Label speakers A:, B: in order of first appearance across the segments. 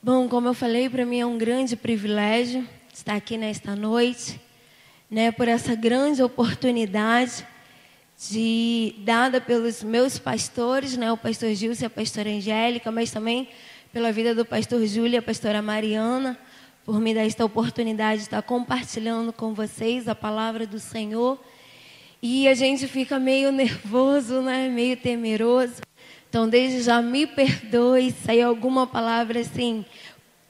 A: Bom, como eu falei, para mim é um grande privilégio estar aqui nesta noite, por essa grande oportunidade dada pelos meus pastores, o pastor Gilson e a pastora Angélica, mas também pela vida do pastor Júlio e a pastora Mariana, por me dar esta oportunidade de estar compartilhando com vocês a palavra do Senhor. E a gente fica meio nervoso, meio temeroso. Então, desde já me perdoe se sair alguma palavra assim,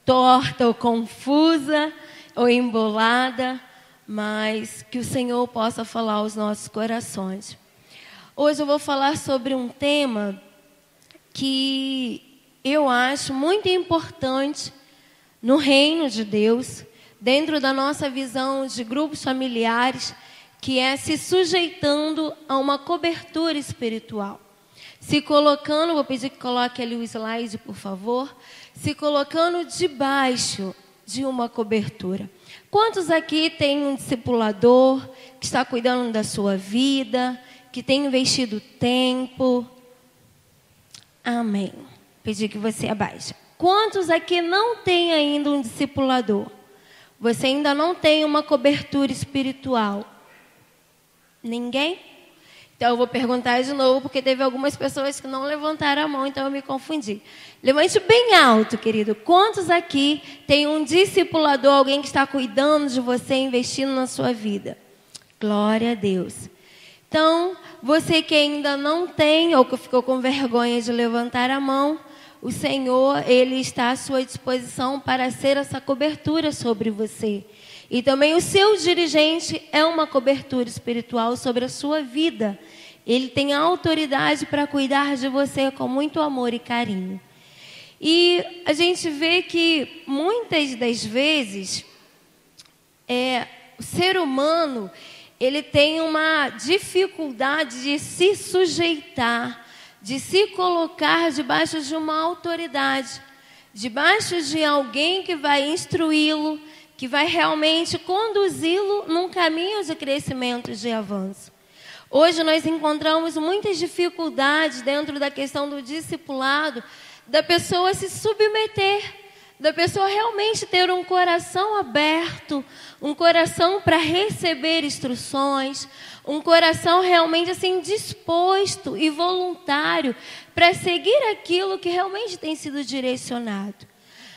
A: torta ou confusa ou embolada, mas que o Senhor possa falar aos nossos corações. Hoje eu vou falar sobre um tema que eu acho muito importante no reino de Deus, dentro da nossa visão de grupos familiares, que é se sujeitando a uma cobertura espiritual. Se colocando, vou pedir que coloque ali o slide, por favor. Se colocando debaixo de uma cobertura. Quantos aqui têm um discipulador que está cuidando da sua vida, que tem investido tempo? Amém. Pedir que você abaixe. Quantos aqui não têm ainda um discipulador? Você ainda não tem uma cobertura espiritual? Ninguém? Então eu vou perguntar de novo, porque teve algumas pessoas que não levantaram a mão, então eu me confundi. Levante bem alto, querido. Quantos aqui tem um discipulador, alguém que está cuidando de você, investindo na sua vida? Glória a Deus. Então, você que ainda não tem, ou que ficou com vergonha de levantar a mão, o Senhor, Ele está à sua disposição para ser essa cobertura sobre você. E também o seu dirigente é uma cobertura espiritual sobre a sua vida. Ele tem a autoridade para cuidar de você com muito amor e carinho. E a gente vê que muitas das vezes o ser humano ele tem uma dificuldade de se sujeitar, de se colocar debaixo de uma autoridade, debaixo de alguém que vai instruí-lo, que vai realmente conduzi-lo num caminho de crescimento e de avanço. Hoje nós encontramos muitas dificuldades dentro da questão do discipulado, da pessoa se submeter, da pessoa realmente ter um coração aberto, um coração para receber instruções, um coração realmente assim disposto e voluntário para seguir aquilo que realmente tem sido direcionado.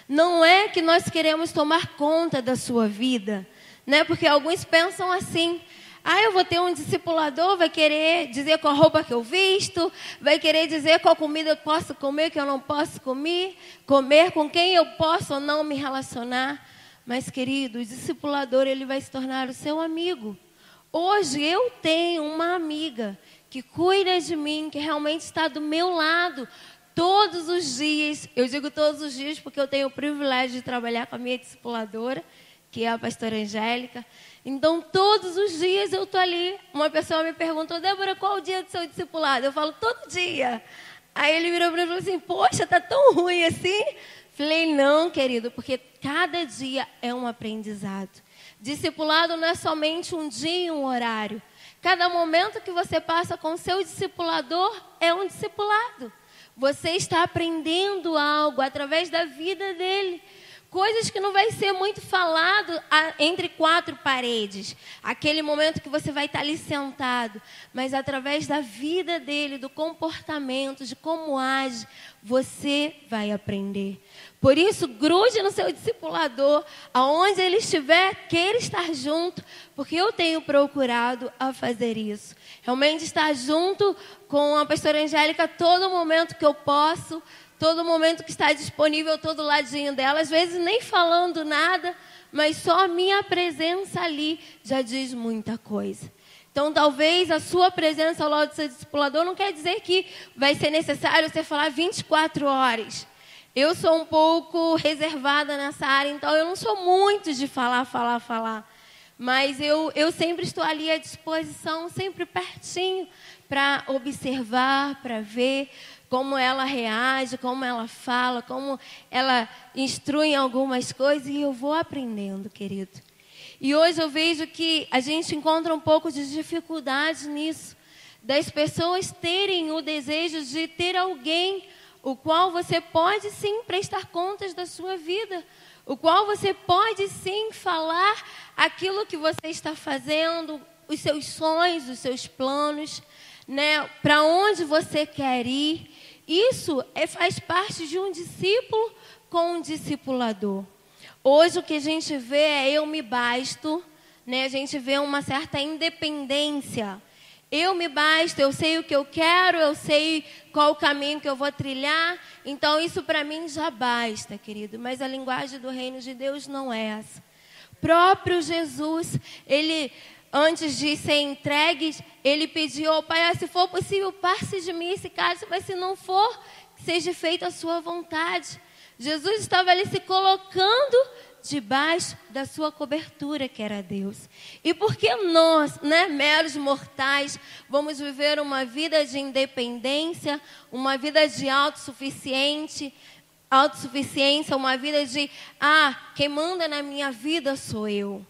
A: Não é que nós queremos tomar conta da sua vida, porque alguns pensam assim: eu vou ter um discipulador, vai querer dizer qual roupa que eu visto, vai querer dizer qual comida eu posso comer, que eu não posso comer, com quem eu posso ou não me relacionar. Mas, querido, o discipulador ele vai se tornar o seu amigo. Hoje eu tenho uma amiga que cuida de mim, que realmente está do meu lado, todos os dias. Eu digo todos os dias porque eu tenho o privilégio de trabalhar com a minha discipuladora, que é a pastora Angélica. Então, todos os dias eu estou ali. Uma pessoa me perguntou: Débora, qual o dia do seu discipulado? Eu falo: todo dia. Aí ele virou para mim e falou assim: poxa, está tão ruim assim? Falei: não, querido, porque cada dia é um aprendizado. Discipulado não é somente um dia e um horário. Cada momento que você passa com o seu discipulador é um discipulado. Você está aprendendo algo através da vida dele. Coisas que não vai ser muito falado entre quatro paredes. Aquele momento que você vai estar ali sentado. Mas através da vida dele, do comportamento, de como age, você vai aprender. Por isso, grude no seu discipulador, aonde ele estiver, queira estar junto, porque eu tenho procurado a fazer isso. Realmente estar junto com a pastora Angélica todo momento que eu posso, todo momento que está disponível, todo ladinho dela, às vezes nem falando nada, mas só a minha presença ali já diz muita coisa. Então, talvez a sua presença ao lado do seu discipulador não quer dizer que vai ser necessário você falar 24 horas. Eu sou um pouco reservada nessa área, então eu não sou muito de falar. Mas eu sempre estou ali à disposição, sempre pertinho, para observar, para ver como ela reage, como ela fala, como ela instrui em algumas coisas, e eu vou aprendendo, querido. E hoje eu vejo que a gente encontra um pouco de dificuldade nisso, das pessoas terem o desejo de ter alguém o qual você pode sim prestar contas da sua vida, o qual você pode sim falar aquilo que você está fazendo, os seus sonhos, os seus planos, né? Para onde você quer ir. Isso faz parte de um discípulo com um discipulador. Hoje o que a gente vê é eu me basto, né? A gente vê uma certa independência. Eu me basto, eu sei o que eu quero, eu sei qual o caminho que eu vou trilhar. Então isso para mim já basta, querido. Mas a linguagem do reino de Deus não é essa. Próprio Jesus, ele, antes de ser entregue, ele pediu ao Pai, se for possível, passe de mim esse cálice, mas se não for, que seja feita a sua vontade. Jesus estava ali se colocando debaixo da sua cobertura, que era Deus. E por que nós, né, meros mortais, vamos viver uma vida de independência, uma vida de autossuficiência, uma vida de, quem manda na minha vida sou eu.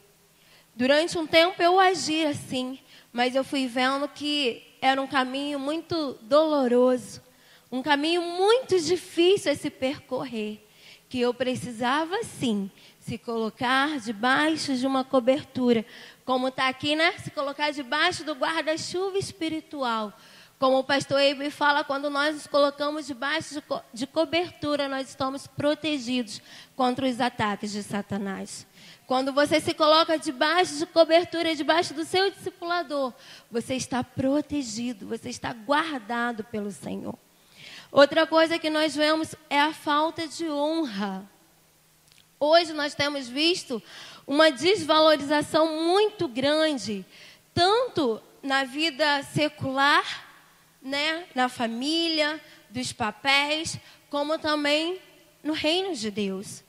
A: Durante um tempo eu agi assim, mas eu fui vendo que era um caminho muito doloroso, um caminho muito difícil a se percorrer, que eu precisava sim se colocar debaixo de uma cobertura, como está aqui, né? Se colocar debaixo do guarda-chuva espiritual. Como o pastor Eibe fala, quando nós nos colocamos debaixo de cobertura, nós estamos protegidos contra os ataques de Satanás. Quando você se coloca debaixo de cobertura, debaixo do seu discipulador, você está protegido, você está guardado pelo Senhor. Outra coisa que nós vemos é a falta de honra. Hoje nós temos visto uma desvalorização muito grande, tanto na vida secular, né, na família, dos papéis, como também no reino de Deus.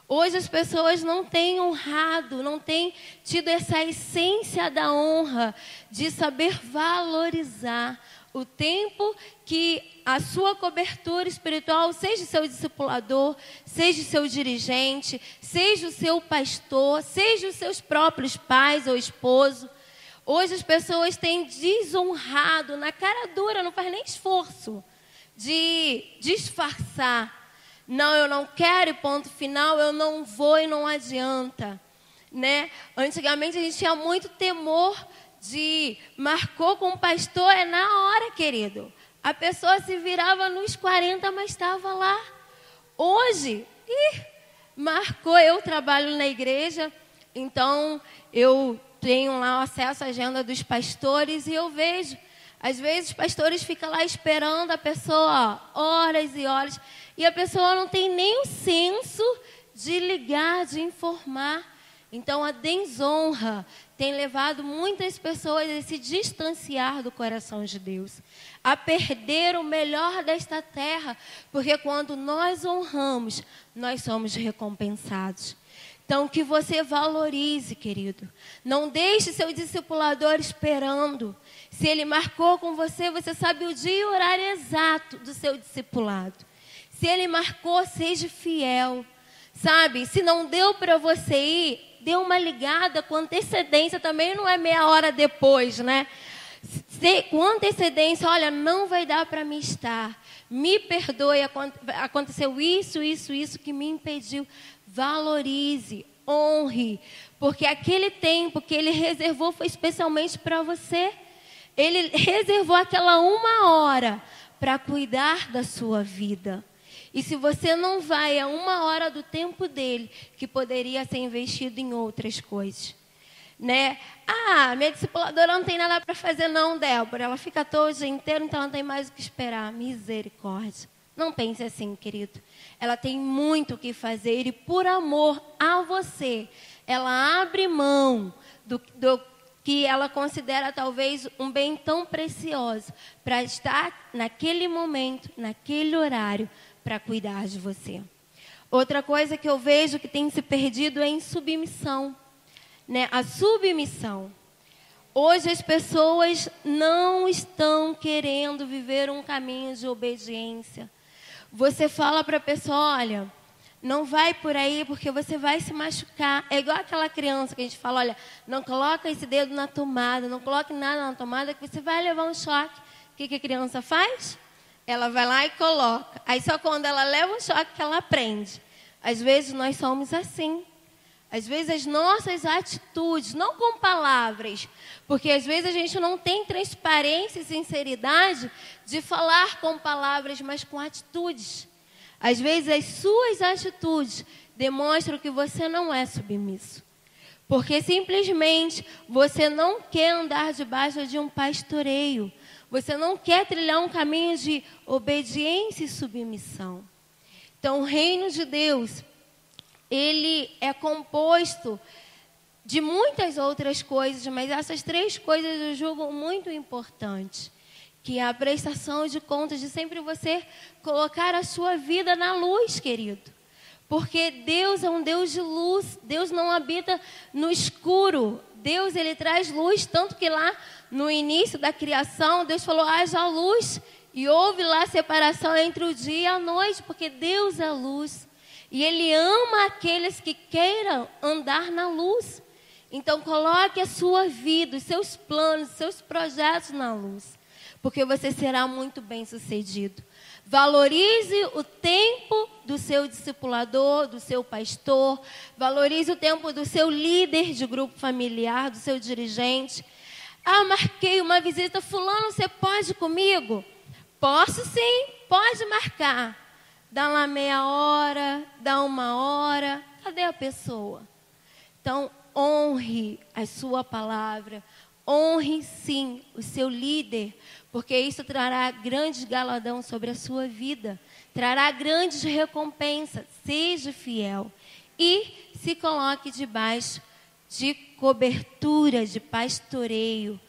A: Hoje as pessoas não têm honrado, não têm tido essa essência da honra, de saber valorizar o tempo que a sua cobertura espiritual, seja o seu discipulador, seja o seu dirigente, seja o seu pastor, seja os seus próprios pais ou esposo. Hoje as pessoas têm desonrado na cara dura, não faz nem esforço de disfarçar. Não, eu não quero e ponto final, eu não vou e não adianta, né? Antigamente a gente tinha muito temor de marcou com o pastor, é na hora, querido. A pessoa se virava nos 40, mas estava lá. Hoje, marcou, eu trabalho na igreja, então eu tenho lá acesso à agenda dos pastores e eu vejo, às vezes os pastores ficam lá esperando a pessoa horas e horas, e a pessoa não tem nem o senso de ligar, de informar. Então a desonra tem levado muitas pessoas a se distanciar do coração de Deus, a perder o melhor desta terra, porque quando nós honramos, nós somos recompensados. Então que você valorize, querido. Não deixe seu discipulador esperando. Se ele marcou com você, você sabe o dia e o horário exato do seu discipulado. Se ele marcou, seja fiel. Sabe, se não deu para você ir, dê uma ligada com antecedência, também não é meia hora depois, né? Com antecedência, olha, não vai dar para me estar. Me perdoe, aconteceu isso que me impediu. Valorize, honre, porque aquele tempo que ele reservou foi especialmente para você. Ele reservou aquela 1 hora para cuidar da sua vida. E se você não vai a 1 hora do tempo dele, que poderia ser investido em outras coisas, né? Minha discipuladora não tem nada para fazer não, Débora. Ela fica todo o dia inteiro, então ela não tem mais o que esperar. Misericórdia. Não pense assim, querido. Ela tem muito o que fazer e por amor a você, ela abre mão do que ela considera talvez um bem tão precioso para estar naquele momento, naquele horário, para cuidar de você. Outra coisa que eu vejo que tem se perdido é em submissão, né? A submissão. Hoje as pessoas não estão querendo viver um caminho de obediência. Você fala para a pessoa, olha, não vai por aí porque você vai se machucar. É igual aquela criança que a gente fala, olha, não coloca esse dedo na tomada, não coloque nada na tomada que você vai levar um choque. O que a criança faz? ela vai lá e coloca. Aí só quando ela leva um choque que ela aprende. Às vezes nós somos assim. Às vezes as nossas atitudes, não com palavras, porque às vezes a gente não tem transparência e sinceridade de falar com palavras, mas com atitudes. Às vezes as suas atitudes demonstram que você não é submisso. Porque simplesmente você não quer andar debaixo de um pastoreio. Você não quer trilhar um caminho de obediência e submissão. Então o reino de Deus, ele é composto de muitas outras coisas, mas essas 3 coisas eu julgo muito importantes, que é a prestação de contas, de sempre você colocar a sua vida na luz, querido. Porque Deus é um Deus de luz, Deus não habita no escuro. Deus, ele traz luz, tanto que lá no início da criação, Deus falou, haja luz, e houve lá separação entre o dia e a noite, porque Deus é luz. E Ele ama aqueles que queiram andar na luz. Então, coloque a sua vida, os seus planos, os seus projetos na luz. Porque você será muito bem sucedido. Valorize o tempo do seu discipulador, do seu pastor. Valorize o tempo do seu líder de grupo familiar, do seu dirigente. Ah, marquei uma visita. Fulano, você pode ir comigo? Posso sim, pode marcar. Dá lá meia hora, dá 1 hora. Cadê a pessoa? Então, honre a sua palavra. Honre sim o seu líder. Porque isso trará grandes galardão sobre a sua vida. Trará grandes recompensas. Seja fiel. E se coloque debaixo de cobertura, de pastoreio.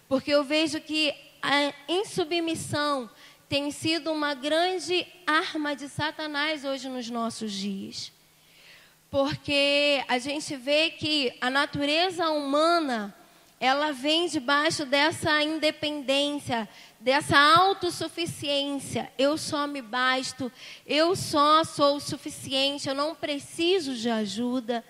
A: Porque eu vejo que a insubmissão tem sido uma grande arma de Satanás hoje nos nossos dias. Porque a gente vê que a natureza humana, ela vem debaixo dessa independência, dessa autossuficiência. Eu só me basto, eu só sou o suficiente, eu não preciso de ajuda.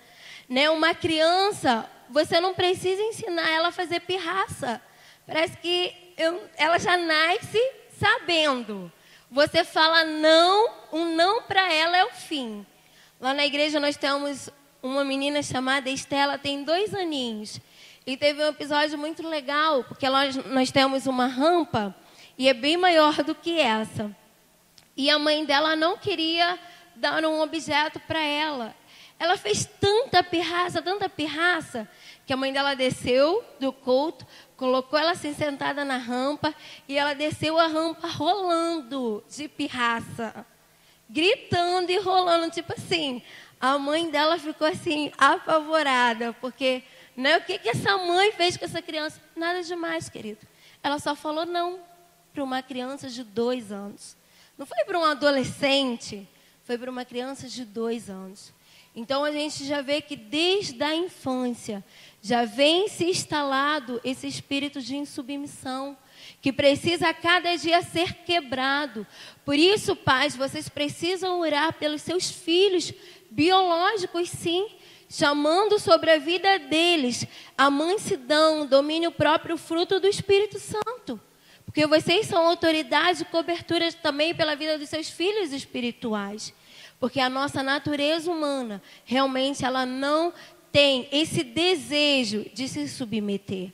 A: Né? Uma criança, você não precisa ensinar ela a fazer pirraça. Parece que ela já nasce sabendo. Você fala não, um não para ela é o fim. Lá na igreja nós temos uma menina chamada Estela, tem 2 aninhos. E teve um episódio muito legal, porque nós temos uma rampa e é bem maior do que essa. E a mãe dela não queria dar um objeto para ela. Ela fez tanta pirraça, que a mãe dela desceu do culto, colocou ela assim sentada na rampa e ela desceu a rampa rolando de pirraça, gritando e rolando, tipo assim. A mãe dela ficou assim, apavorada, porque né, o que essa mãe fez com essa criança? Nada demais, querido. Ela só falou não para uma criança de 2 anos. Não foi para um adolescente, foi para uma criança de 2 anos. Então, a gente já vê que desde a infância já vem se instalado esse espírito de insubmissão, que precisa a cada dia ser quebrado. Por isso, pais, vocês precisam orar pelos seus filhos biológicos, sim, chamando sobre a vida deles a mansidão, o domínio próprio, fruto do Espírito Santo. Porque vocês são autoridade e cobertura também pela vida dos seus filhos espirituais. Porque a nossa natureza humana, realmente, ela não tem esse desejo de se submeter.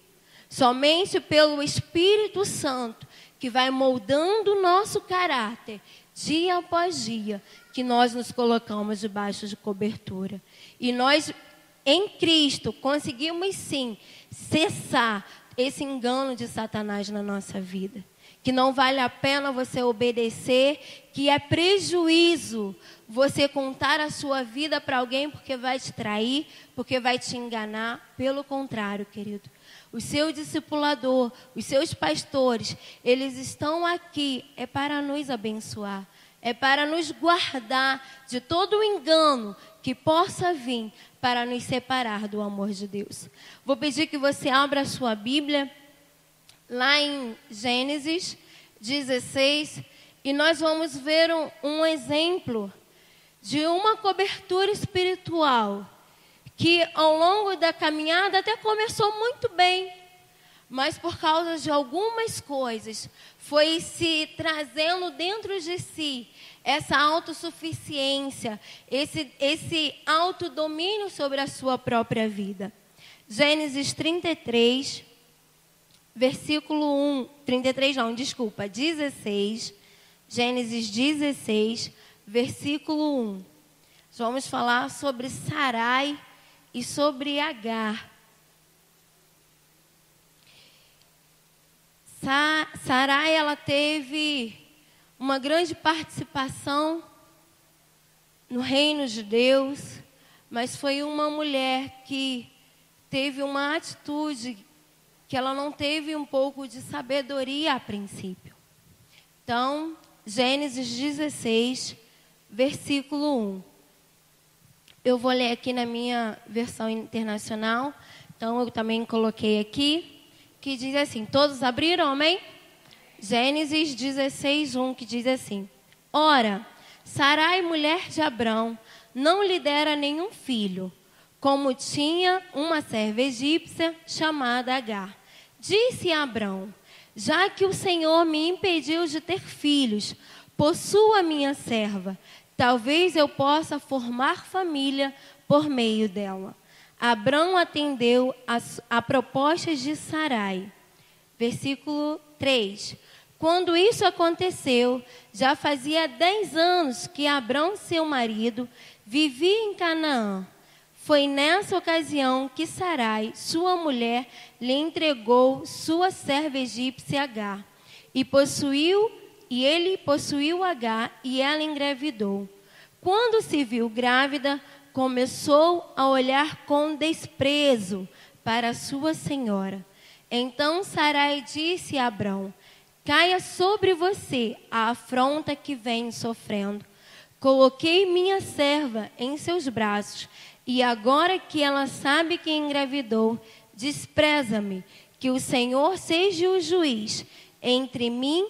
A: Somente pelo Espírito Santo, que vai moldando o nosso caráter, dia após dia, que nós nos colocamos debaixo de cobertura. E nós, em Cristo, conseguimos sim cessar esse engano de Satanás na nossa vida. Que não vale a pena você obedecer, que é prejuízo você contar a sua vida para alguém porque vai te trair, porque vai te enganar. Pelo contrário, querido. O seu discipulador, os seus pastores, eles estão aqui, é para nos abençoar. É para nos guardar de todo o engano que possa vir para nos separar do amor de Deus. Vou pedir que você abra a sua Bíblia, lá em Gênesis 16, e nós vamos ver um exemplo de uma cobertura espiritual que ao longo da caminhada até começou muito bem, mas por causa de algumas coisas, foi se trazendo dentro de si essa autossuficiência, esse autodomínio sobre a sua própria vida. Gênesis 33, versículo 16. Gênesis 16, versículo 1. Vamos falar sobre Sarai e sobre Agar. Sarai, ela teve uma grande participação no reino de Deus, mas foi uma mulher que teve uma atitude que ela não teve um pouco de sabedoria a princípio. Então, Gênesis 16, versículo 1. Eu vou ler aqui na minha versão internacional, então eu também coloquei aqui, que diz assim, todos abriram, amém? Gênesis 16, 1, que diz assim: Ora, Sarai, mulher de Abrão, não lhe dera nenhum filho, como tinha uma serva egípcia chamada Agar. Disse a Abrão: já que o Senhor me impediu de ter filhos, possua minha serva, talvez eu possa formar família por meio dela. Abrão atendeu a propostas de Sarai. Versículo 3. Quando isso aconteceu, já fazia 10 anos que Abrão, seu marido, vivia em Canaã. Foi nessa ocasião que Sarai, sua mulher, lhe entregou sua serva egípcia Agar. E ele possuiu Agar e ela engravidou. Quando se viu grávida, começou a olhar com desprezo para sua senhora. Então Sarai disse a Abrão: caia sobre você a afronta que vem sofrendo. Coloquei minha serva em seus braços, e agora que ela sabe que engravidou, despreza-me, que o Senhor seja o juiz entre mim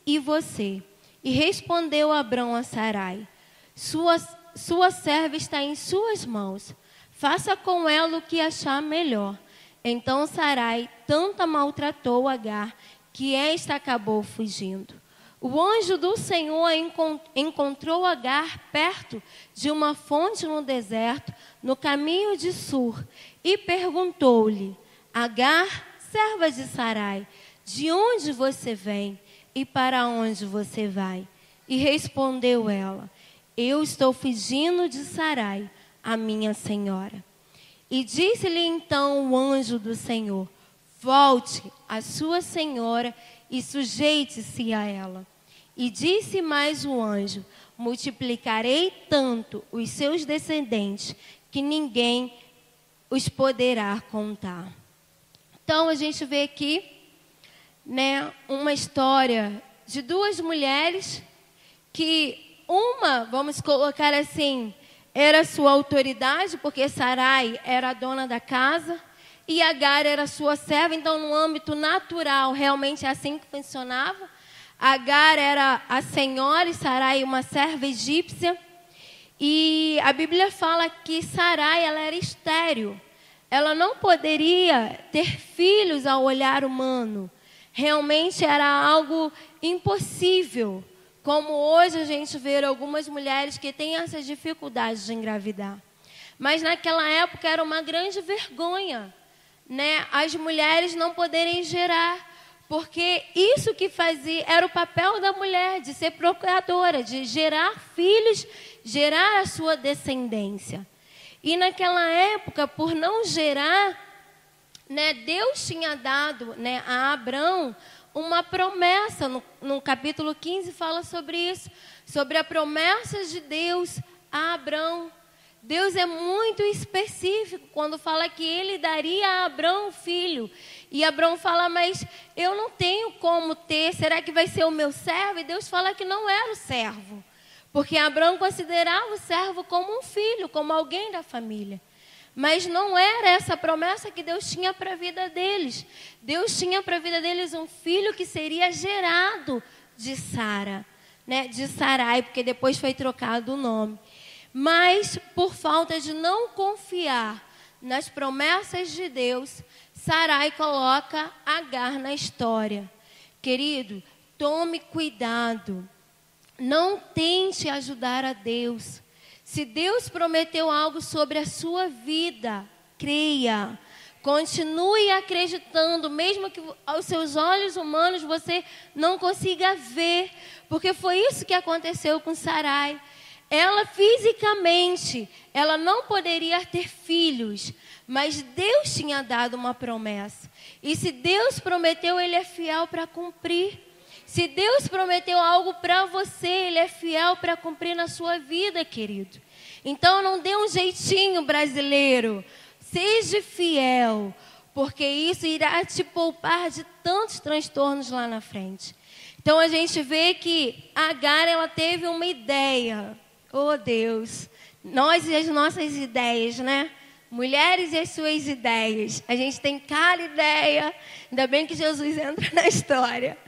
A: e você. E respondeu Abrão a Sarai: sua serva está em suas mãos, faça com ela o que achar melhor. Então Sarai tanto a maltratou Agar, que esta acabou fugindo. O anjo do Senhor encontrou Agar perto de uma fonte no deserto, no caminho de Sur, e perguntou-lhe: Agar, serva de Sarai, de onde você vem e para onde você vai? E respondeu ela: eu estou fugindo de Sarai, a minha senhora. E disse-lhe então o anjo do Senhor: volte à sua senhora e sujeite-se a ela. E disse mais o anjo: multiplicarei tanto os seus descendentes que ninguém os poderá contar. Então a gente vê aqui, né, uma história de duas mulheres que uma, vamos colocar assim, era sua autoridade, porque Sarai era a dona da casa, e Agar era sua serva. Então, no âmbito natural, realmente é assim que funcionava. Agar era a senhora e Sarai uma serva egípcia. E a Bíblia fala que Sarai, ela era estéril. Ela não poderia ter filhos ao olhar humano. Realmente era algo impossível. Como hoje a gente vê algumas mulheres que têm essas dificuldades de engravidar. Mas naquela época era uma grande vergonha, né, as mulheres não poderem gerar, porque isso que fazia era o papel da mulher, de ser procriadora, de gerar filhos, gerar a sua descendência. E naquela época, por não gerar, né, Deus tinha dado, né, a Abrão uma promessa. No capítulo 15 fala sobre isso, sobre a promessa de Deus a Abrão. Deus é muito específico quando fala que ele daria a Abrão um filho. E Abrão fala: mas eu não tenho como ter, será que vai ser o meu servo? E Deus fala que não era o servo, porque Abrão considerava o servo como um filho, como alguém da família. Mas não era essa promessa que Deus tinha para a vida deles. Deus tinha para a vida deles um filho que seria gerado de Sara, né? De Sarai, porque depois foi trocado o nome. Mas, por falta de não confiar nas promessas de Deus, Sarai coloca Agar na história. Querido, tome cuidado. Não tente ajudar a Deus. Se Deus prometeu algo sobre a sua vida, creia. Continue acreditando, mesmo que aos seus olhos humanos você não consiga ver. Porque foi isso que aconteceu com Sarai. Ela fisicamente, ela não poderia ter filhos, mas Deus tinha dado uma promessa. E se Deus prometeu, Ele é fiel para cumprir. Se Deus prometeu algo para você, Ele é fiel para cumprir na sua vida, querido. Então não dê um jeitinho brasileiro. Seja fiel, porque isso irá te poupar de tantos transtornos lá na frente. Então a gente vê que Agar, ela teve uma ideia. Oh Deus, nós e as nossas ideias, né? Mulheres e as suas ideias. A gente tem cada ideia. Ainda bem que Jesus entra na história.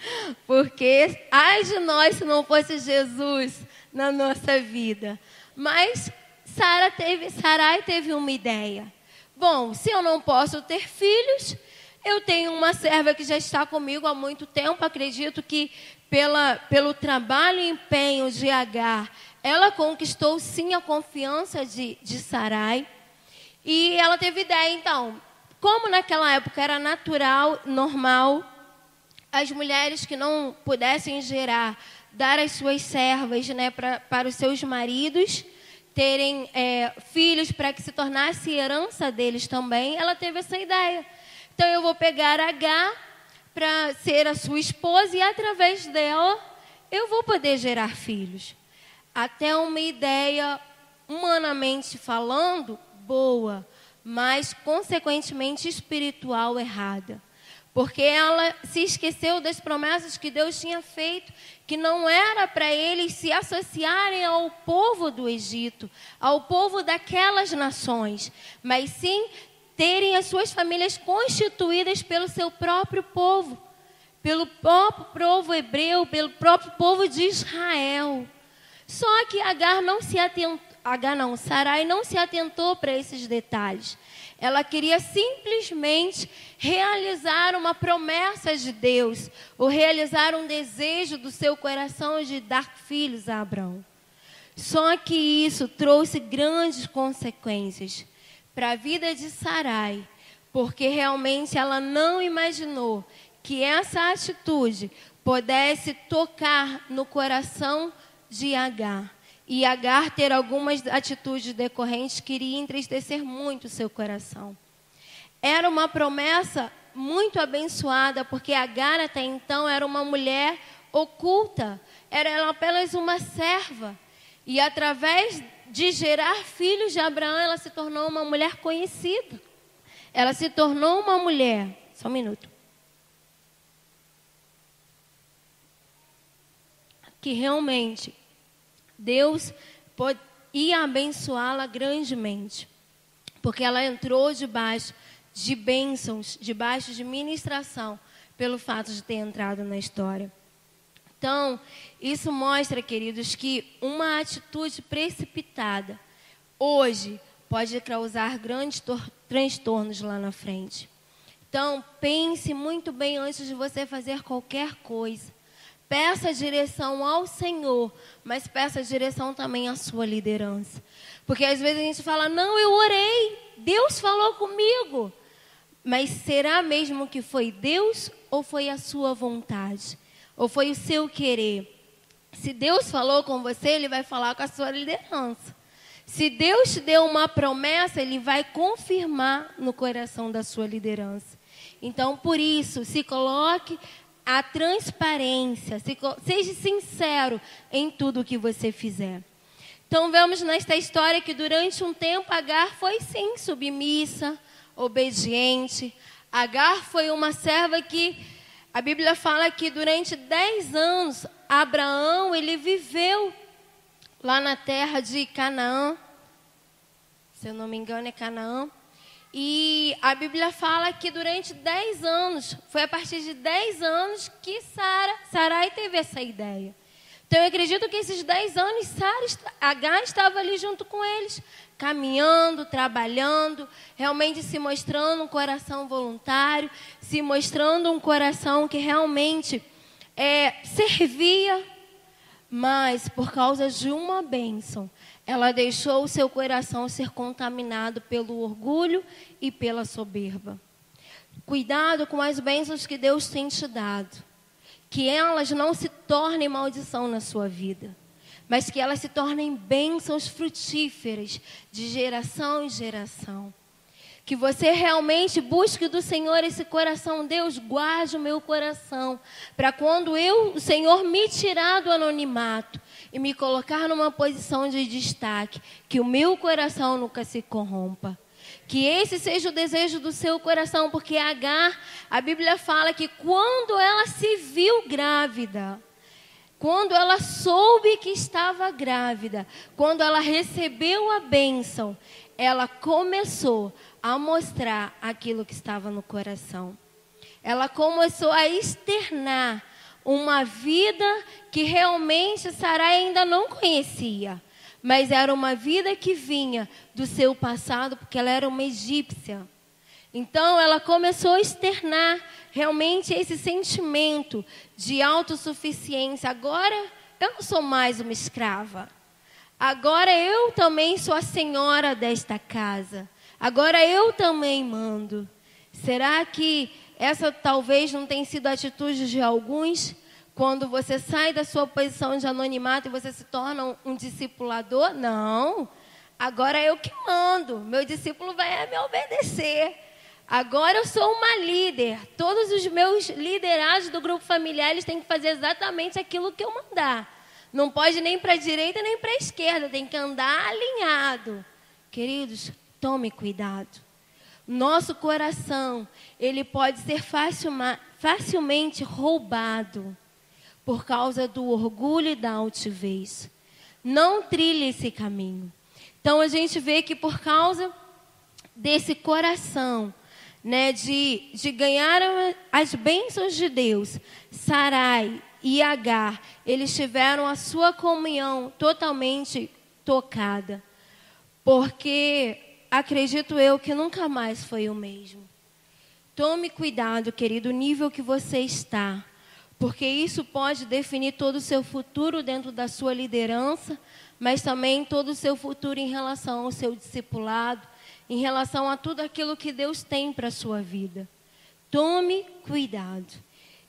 A: Porque ai de nós se não fosse Jesus na nossa vida. Mas Sarai teve uma ideia. Bom, se eu não posso ter filhos, eu tenho uma serva que já está comigo há muito tempo. Acredito que pelo trabalho e empenho de Agar, ela conquistou sim a confiança de Sarai. E ela teve ideia, então, como naquela época era natural, normal, as mulheres que não pudessem gerar, dar as suas servas, né, para os seus maridos, terem filhos para que se tornasse herança deles também, ela teve essa ideia. Então eu vou pegar Agar para ser a sua esposa e através dela eu vou poder gerar filhos. Até uma ideia, humanamente falando, boa, mas consequentemente espiritual errada. Porque ela se esqueceu das promessas que Deus tinha feito, que não era para eles se associarem ao povo do Egito, ao povo daquelas nações, mas sim terem as suas famílias constituídas pelo seu próprio povo, pelo próprio povo hebreu, pelo próprio povo de Israel. Só que Sarai não se atentou para esses detalhes. Ela queria simplesmente realizar uma promessa de Deus, ou realizar um desejo do seu coração de dar filhos a Abrão. Só que isso trouxe grandes consequências para a vida de Sarai, porque realmente ela não imaginou que essa atitude pudesse tocar no coração de Agar. E Agar ter algumas atitudes decorrentes que iria entristecer muito o seu coração. Era uma promessa muito abençoada, porque Agar até então era uma mulher oculta. Era ela apenas uma serva. E através de gerar filhos de Abraão, ela se tornou uma mulher conhecida. Ela se tornou uma mulher. Só um minuto. Que realmente Deus ia abençoá-la grandemente, porque ela entrou debaixo de bênçãos, debaixo de ministração, pelo fato de ter entrado na história. Então, isso mostra, queridos, que uma atitude precipitada, hoje, pode causar grandes transtornos lá na frente. Então, pense muito bem antes de você fazer qualquer coisa. Peça direção ao Senhor, mas peça direção também à sua liderança. Porque às vezes a gente fala, não, eu orei, Deus falou comigo. Mas será mesmo que foi Deus ou foi a sua vontade? Ou foi o seu querer? Se Deus falou com você, Ele vai falar com a sua liderança. Se Deus te deu uma promessa, Ele vai confirmar no coração da sua liderança. Então, por isso, se coloque a transparência, seja sincero em tudo o que você fizer. Então, vemos nesta história que durante um tempo Agar foi sim submissa, obediente. Agar foi uma serva que a Bíblia fala que durante 10 anos Abraão ele viveu lá na terra de Canaã. Se eu não me engano é Canaã. E a Bíblia fala que durante 10 anos, foi a partir de 10 anos que Sarai teve essa ideia. Então, eu acredito que esses 10 anos, Agar estava ali junto com eles, caminhando, trabalhando, realmente se mostrando um coração voluntário, se mostrando um coração que realmente servia, mas por causa de uma bênção, ela deixou o seu coração ser contaminado pelo orgulho e pela soberba. Cuidado com as bênçãos que Deus tem te dado. Que elas não se tornem maldição na sua vida, mas que elas se tornem bênçãos frutíferas de geração em geração. Que você realmente busque do Senhor esse coração. Deus, guarde o meu coração, para quando o Senhor me tirar do anonimato e me colocar numa posição de destaque, que o meu coração nunca se corrompa. Que esse seja o desejo do seu coração, porque Agar, a Bíblia fala que quando ela se viu grávida, quando ela soube que estava grávida, quando ela recebeu a bênção, ela começou a mostrar aquilo que estava no coração. Ela começou a externar uma vida que realmente Sarai ainda não conhecia. Mas era uma vida que vinha do seu passado, porque ela era uma egípcia. Então, ela começou a externar realmente esse sentimento de autossuficiência. Agora, eu não sou mais uma escrava. Agora, eu também sou a senhora desta casa. Agora, eu também mando. Será que essa talvez não tenha sido a atitude de alguns? Quando você sai da sua posição de anonimato e você se torna um discipulador? Não. Agora eu que mando. Meu discípulo vai me obedecer. Agora eu sou uma líder. Todos os meus liderados do grupo familiar, eles têm que fazer exatamente aquilo que eu mandar. Não pode nem para a direita nem para a esquerda. Tem que andar alinhado. Queridos, tome cuidado. Nosso coração, ele pode ser facilmente roubado por causa do orgulho e da altivez. Não trilhe esse caminho. Então, a gente vê que por causa desse coração, né, de ganhar as bênçãos de Deus, Sarai e Agar, eles tiveram a sua comunhão totalmente tocada. Porque acredito eu que nunca mais foi o mesmo. Tome cuidado, querido, o nível que você está. Porque isso pode definir todo o seu futuro dentro da sua liderança, mas também todo o seu futuro em relação ao seu discipulado, em relação a tudo aquilo que Deus tem para a sua vida. Tome cuidado.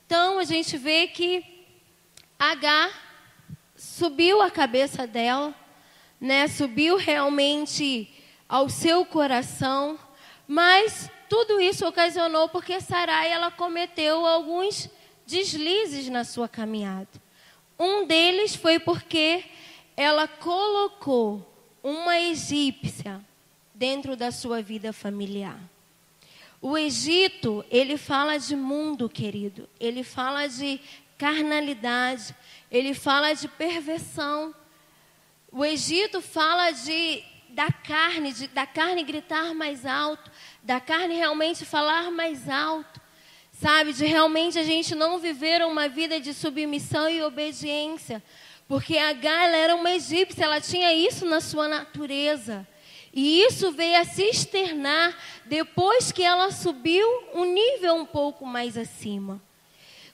A: Então, a gente vê que Agar subiu a cabeça dela, né? Subiu realmente ao seu coração, mas tudo isso ocasionou porque Sarai, ela cometeu alguns deslizes na sua caminhada. Um deles foi porque ela colocou uma egípcia dentro da sua vida familiar. O Egito, ele fala de mundo, querido. Ele fala de carnalidade. Ele fala de perversão. O Egito fala da carne gritar mais alto, da carne realmente falar mais alto. Sabe, de realmente a gente não viver uma vida de submissão e obediência. Porque Agar, ela era uma egípcia, ela tinha isso na sua natureza. E isso veio a se externar depois que ela subiu um nível um pouco mais acima.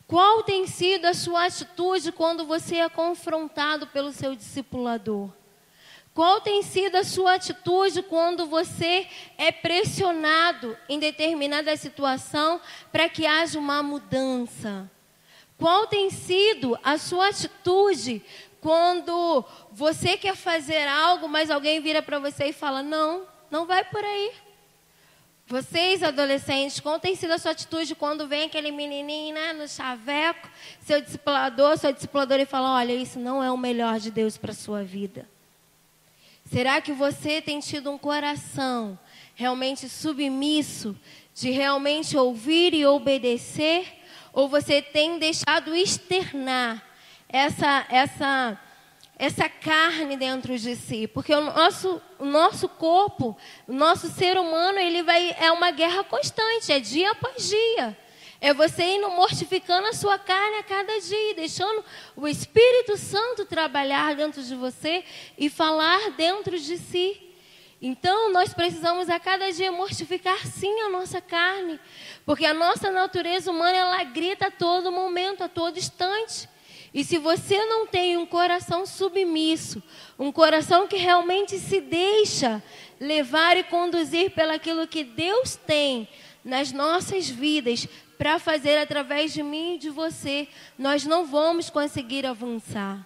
A: Qual tem sido a sua atitude quando você é confrontado pelo seu discipulador? Qual tem sido a sua atitude quando você é pressionado em determinada situação para que haja uma mudança? Qual tem sido a sua atitude quando você quer fazer algo, mas alguém vira para você e fala, não vai por aí. Vocês, adolescentes, qual tem sido a sua atitude quando vem aquele menininho, né, no chaveco, seu discipulador e fala, olha, isso não é o melhor de Deus para a sua vida. Será que você tem tido um coração realmente submisso, de realmente ouvir e obedecer? Ou você tem deixado externar essa carne dentro de si? Porque o nosso corpo, o nosso ser humano, é uma guerra constante, é dia após dia. É você indo mortificando a sua carne a cada dia, deixando o Espírito Santo trabalhar dentro de você e falar dentro de si. Então, nós precisamos a cada dia mortificar sim a nossa carne, porque a nossa natureza humana, ela grita a todo momento, a todo instante. E se você não tem um coração submisso, um coração que realmente se deixa levar e conduzir pelaquilo que Deus tem nas nossas vidas para fazer através de mim e de você, nós não vamos conseguir avançar.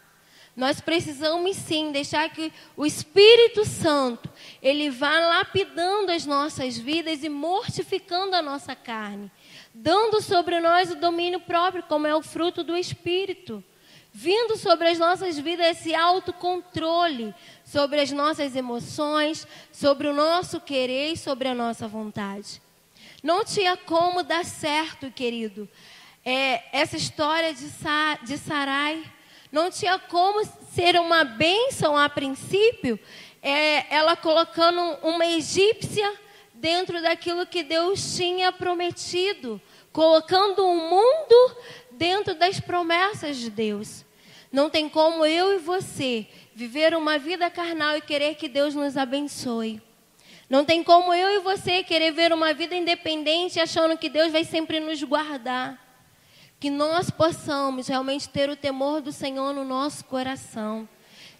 A: Nós precisamos sim deixar que o Espírito Santo, ele vá lapidando as nossas vidas e mortificando a nossa carne, dando sobre nós o domínio próprio, como é o fruto do Espírito, vindo sobre as nossas vidas esse autocontrole, sobre as nossas emoções, sobre o nosso querer e sobre a nossa vontade. Não tinha como dar certo, querido, essa história de Sarai. Não tinha como ser uma bênção a princípio, ela colocando uma egípcia dentro daquilo que Deus tinha prometido, colocando o mundo dentro das promessas de Deus. Não tem como eu e você viver uma vida carnal e querer que Deus nos abençoe. Não tem como eu e você querer ver uma vida independente achando que Deus vai sempre nos guardar. Que nós possamos realmente ter o temor do Senhor no nosso coração.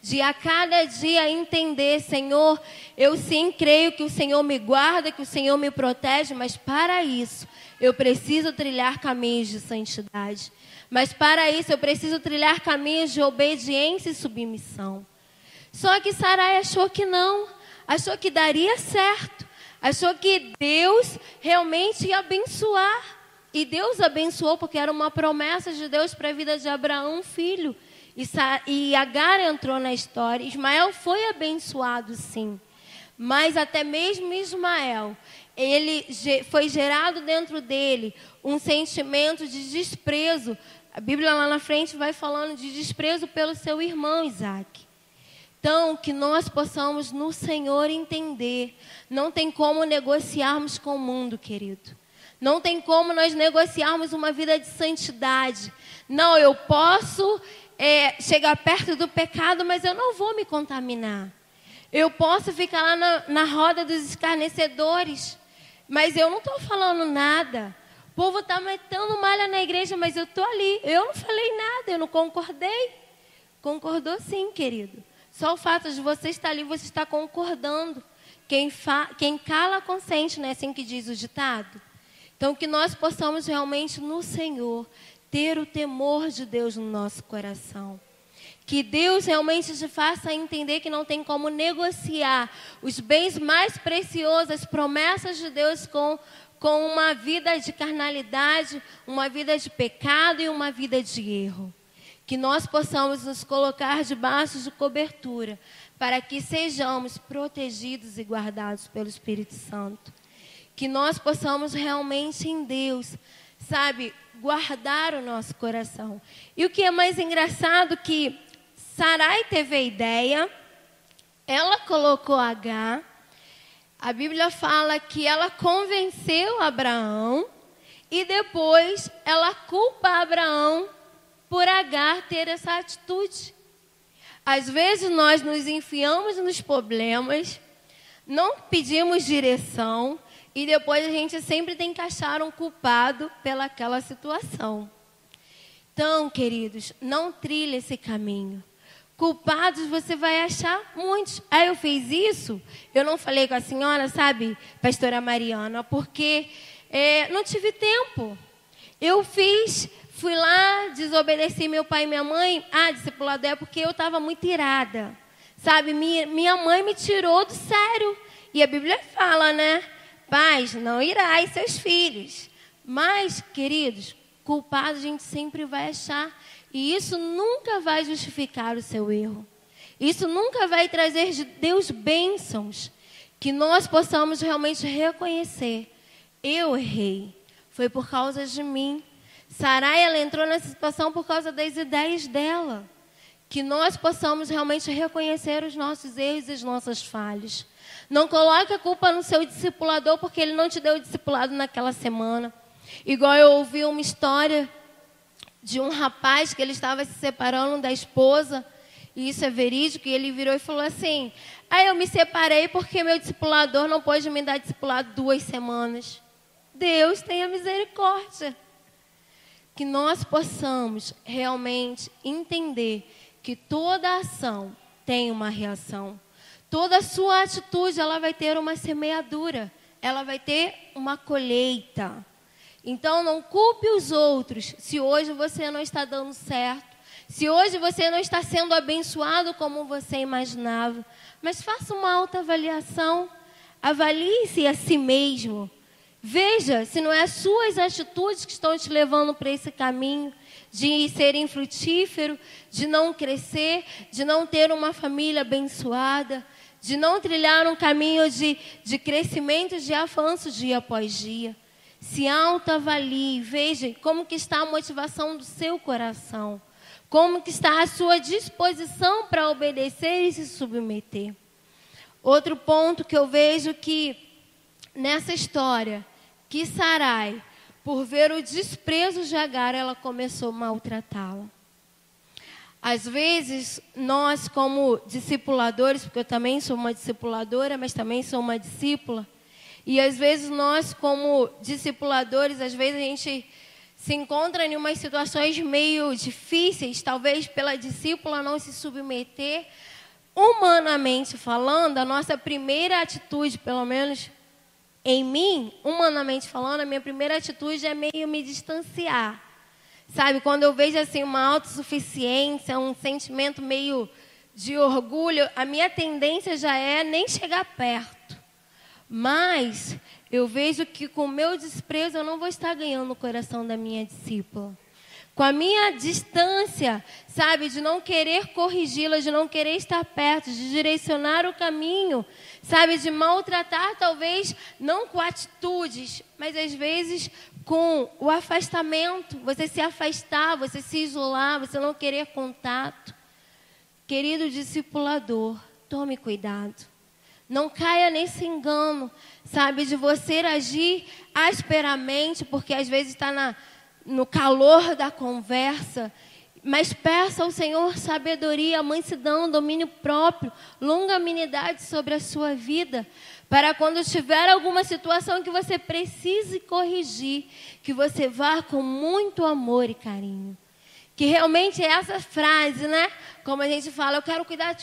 A: De a cada dia entender, Senhor, eu sim creio que o Senhor me guarda, que o Senhor me protege, mas para isso eu preciso trilhar caminhos de santidade. Mas para isso eu preciso trilhar caminhos de obediência e submissão. Só que Sarai achou que não, achou que daria certo, achou que Deus realmente ia abençoar. E Deus abençoou porque era uma promessa de Deus para a vida de Abraão, filho. E Agar entrou na história. Ismael foi abençoado, sim. Mas até mesmo Ismael, foi gerado dentro dele um sentimento de desprezo. A Bíblia lá na frente vai falando de desprezo pelo seu irmão Isaac. Então, que nós possamos no Senhor entender. Não tem como negociarmos com o mundo, querido. Não tem como nós negociarmos uma vida de santidade. Não, eu posso chegar perto do pecado, mas eu não vou me contaminar. Eu posso ficar lá na roda dos escarnecedores, mas eu não estou falando nada. O povo está metendo malha na igreja, mas eu estou ali. Eu não falei nada, eu não concordei. Concordou sim, querido. Só o fato de você estar ali, você está concordando. Quem cala, consente, não é assim que diz o ditado? Então, que nós possamos realmente no Senhor ter o temor de Deus no nosso coração. Que Deus realmente te faça entender que não tem como negociar os bens mais preciosos, as promessas de Deus com uma vida de carnalidade, uma vida de pecado e uma vida de erro. Que nós possamos nos colocar debaixo de cobertura para que sejamos protegidos e guardados pelo Espírito Santo. Que nós possamos realmente em Deus, sabe, guardar o nosso coração. E o que é mais engraçado que Sarai teve a ideia, ela colocou Agar, a Bíblia fala que ela convenceu Abraão e depois ela culpa Abraão por Agar ter essa atitude. Às vezes nós nos enfiamos nos problemas, não pedimos direção, e depois a gente sempre tem que achar um culpado pelaquela situação. Então, queridos, não trilhe esse caminho. Culpados você vai achar muitos. Ah, eu fiz isso? Eu não falei com a senhora, sabe, pastora Mariana, porque não tive tempo. Eu fui lá, desobedeci meu pai e minha mãe. Discipulado é porque eu estava muito irada. Sabe, minha mãe me tirou do sério. E a Bíblia fala, né? Pais, não irás seus filhos. Mas, queridos, culpados a gente sempre vai achar. E isso nunca vai justificar o seu erro. Isso nunca vai trazer de Deus bênçãos. Que nós possamos realmente reconhecer. Eu errei. Foi por causa de mim. Sarai, ela entrou nessa situação por causa das ideias dela. Que nós possamos realmente reconhecer os nossos erros e as nossas falhas. Não coloque a culpa no seu discipulador porque ele não te deu o discipulado naquela semana. Igual eu ouvi uma história de um rapaz que ele estava se separando da esposa, e isso é verídico, e ele virou e falou assim: eu me separei porque meu discipulador não pôde me dar discipulado 2 semanas. Deus tenha misericórdia. Que nós possamos realmente entender que toda ação tem uma reação. Toda sua atitude, ela vai ter uma semeadura, ela vai ter uma colheita. Então, não culpe os outros se hoje você não está dando certo, se hoje você não está sendo abençoado como você imaginava. Mas faça uma autoavaliação, avalie-se a si mesmo. Veja se não é as suas atitudes que estão te levando para esse caminho de ser infrutífero, de não crescer, de não ter uma família abençoada, de não trilhar um caminho de crescimento, de avanço dia após dia. Se autoavalie, veja como que está a motivação do seu coração, como que está a sua disposição para obedecer e se submeter. Outro ponto que eu vejo que nessa história, que Sarai, por ver o desprezo de Agar, ela começou a maltratá-la. Às vezes, nós como discipuladores, porque eu também sou uma discipuladora, mas também sou uma discípula, e às vezes nós como discipuladores, às vezes a gente se encontra em umas situações meio difíceis, talvez pela discípula não se submeter. Humanamente falando, a nossa primeira atitude, pelo menos em mim, humanamente falando, a minha primeira atitude é meio me distanciar. Sabe, quando eu vejo assim uma autossuficiência, um sentimento meio de orgulho, a minha tendência já é nem chegar perto. Mas eu vejo que com o meu desprezo eu não vou estar ganhando o coração da minha discípula. Com a minha distância, sabe, de não querer corrigi-la, de não querer estar perto, de direcionar o caminho, sabe, de maltratar talvez não com atitudes, mas às vezes com o afastamento, você se afastar, você se isolar, você não querer contato. Querido discipulador, tome cuidado. Não caia nesse engano, sabe, de você agir asperamente, porque às vezes está no calor da conversa, mas peça ao Senhor sabedoria, mansidão, domínio próprio, longanimidade sobre a sua vida, para quando tiver alguma situação que você precise corrigir, que você vá com muito amor e carinho. Que realmente é essa frase, né? Como a gente fala, eu quero cuidar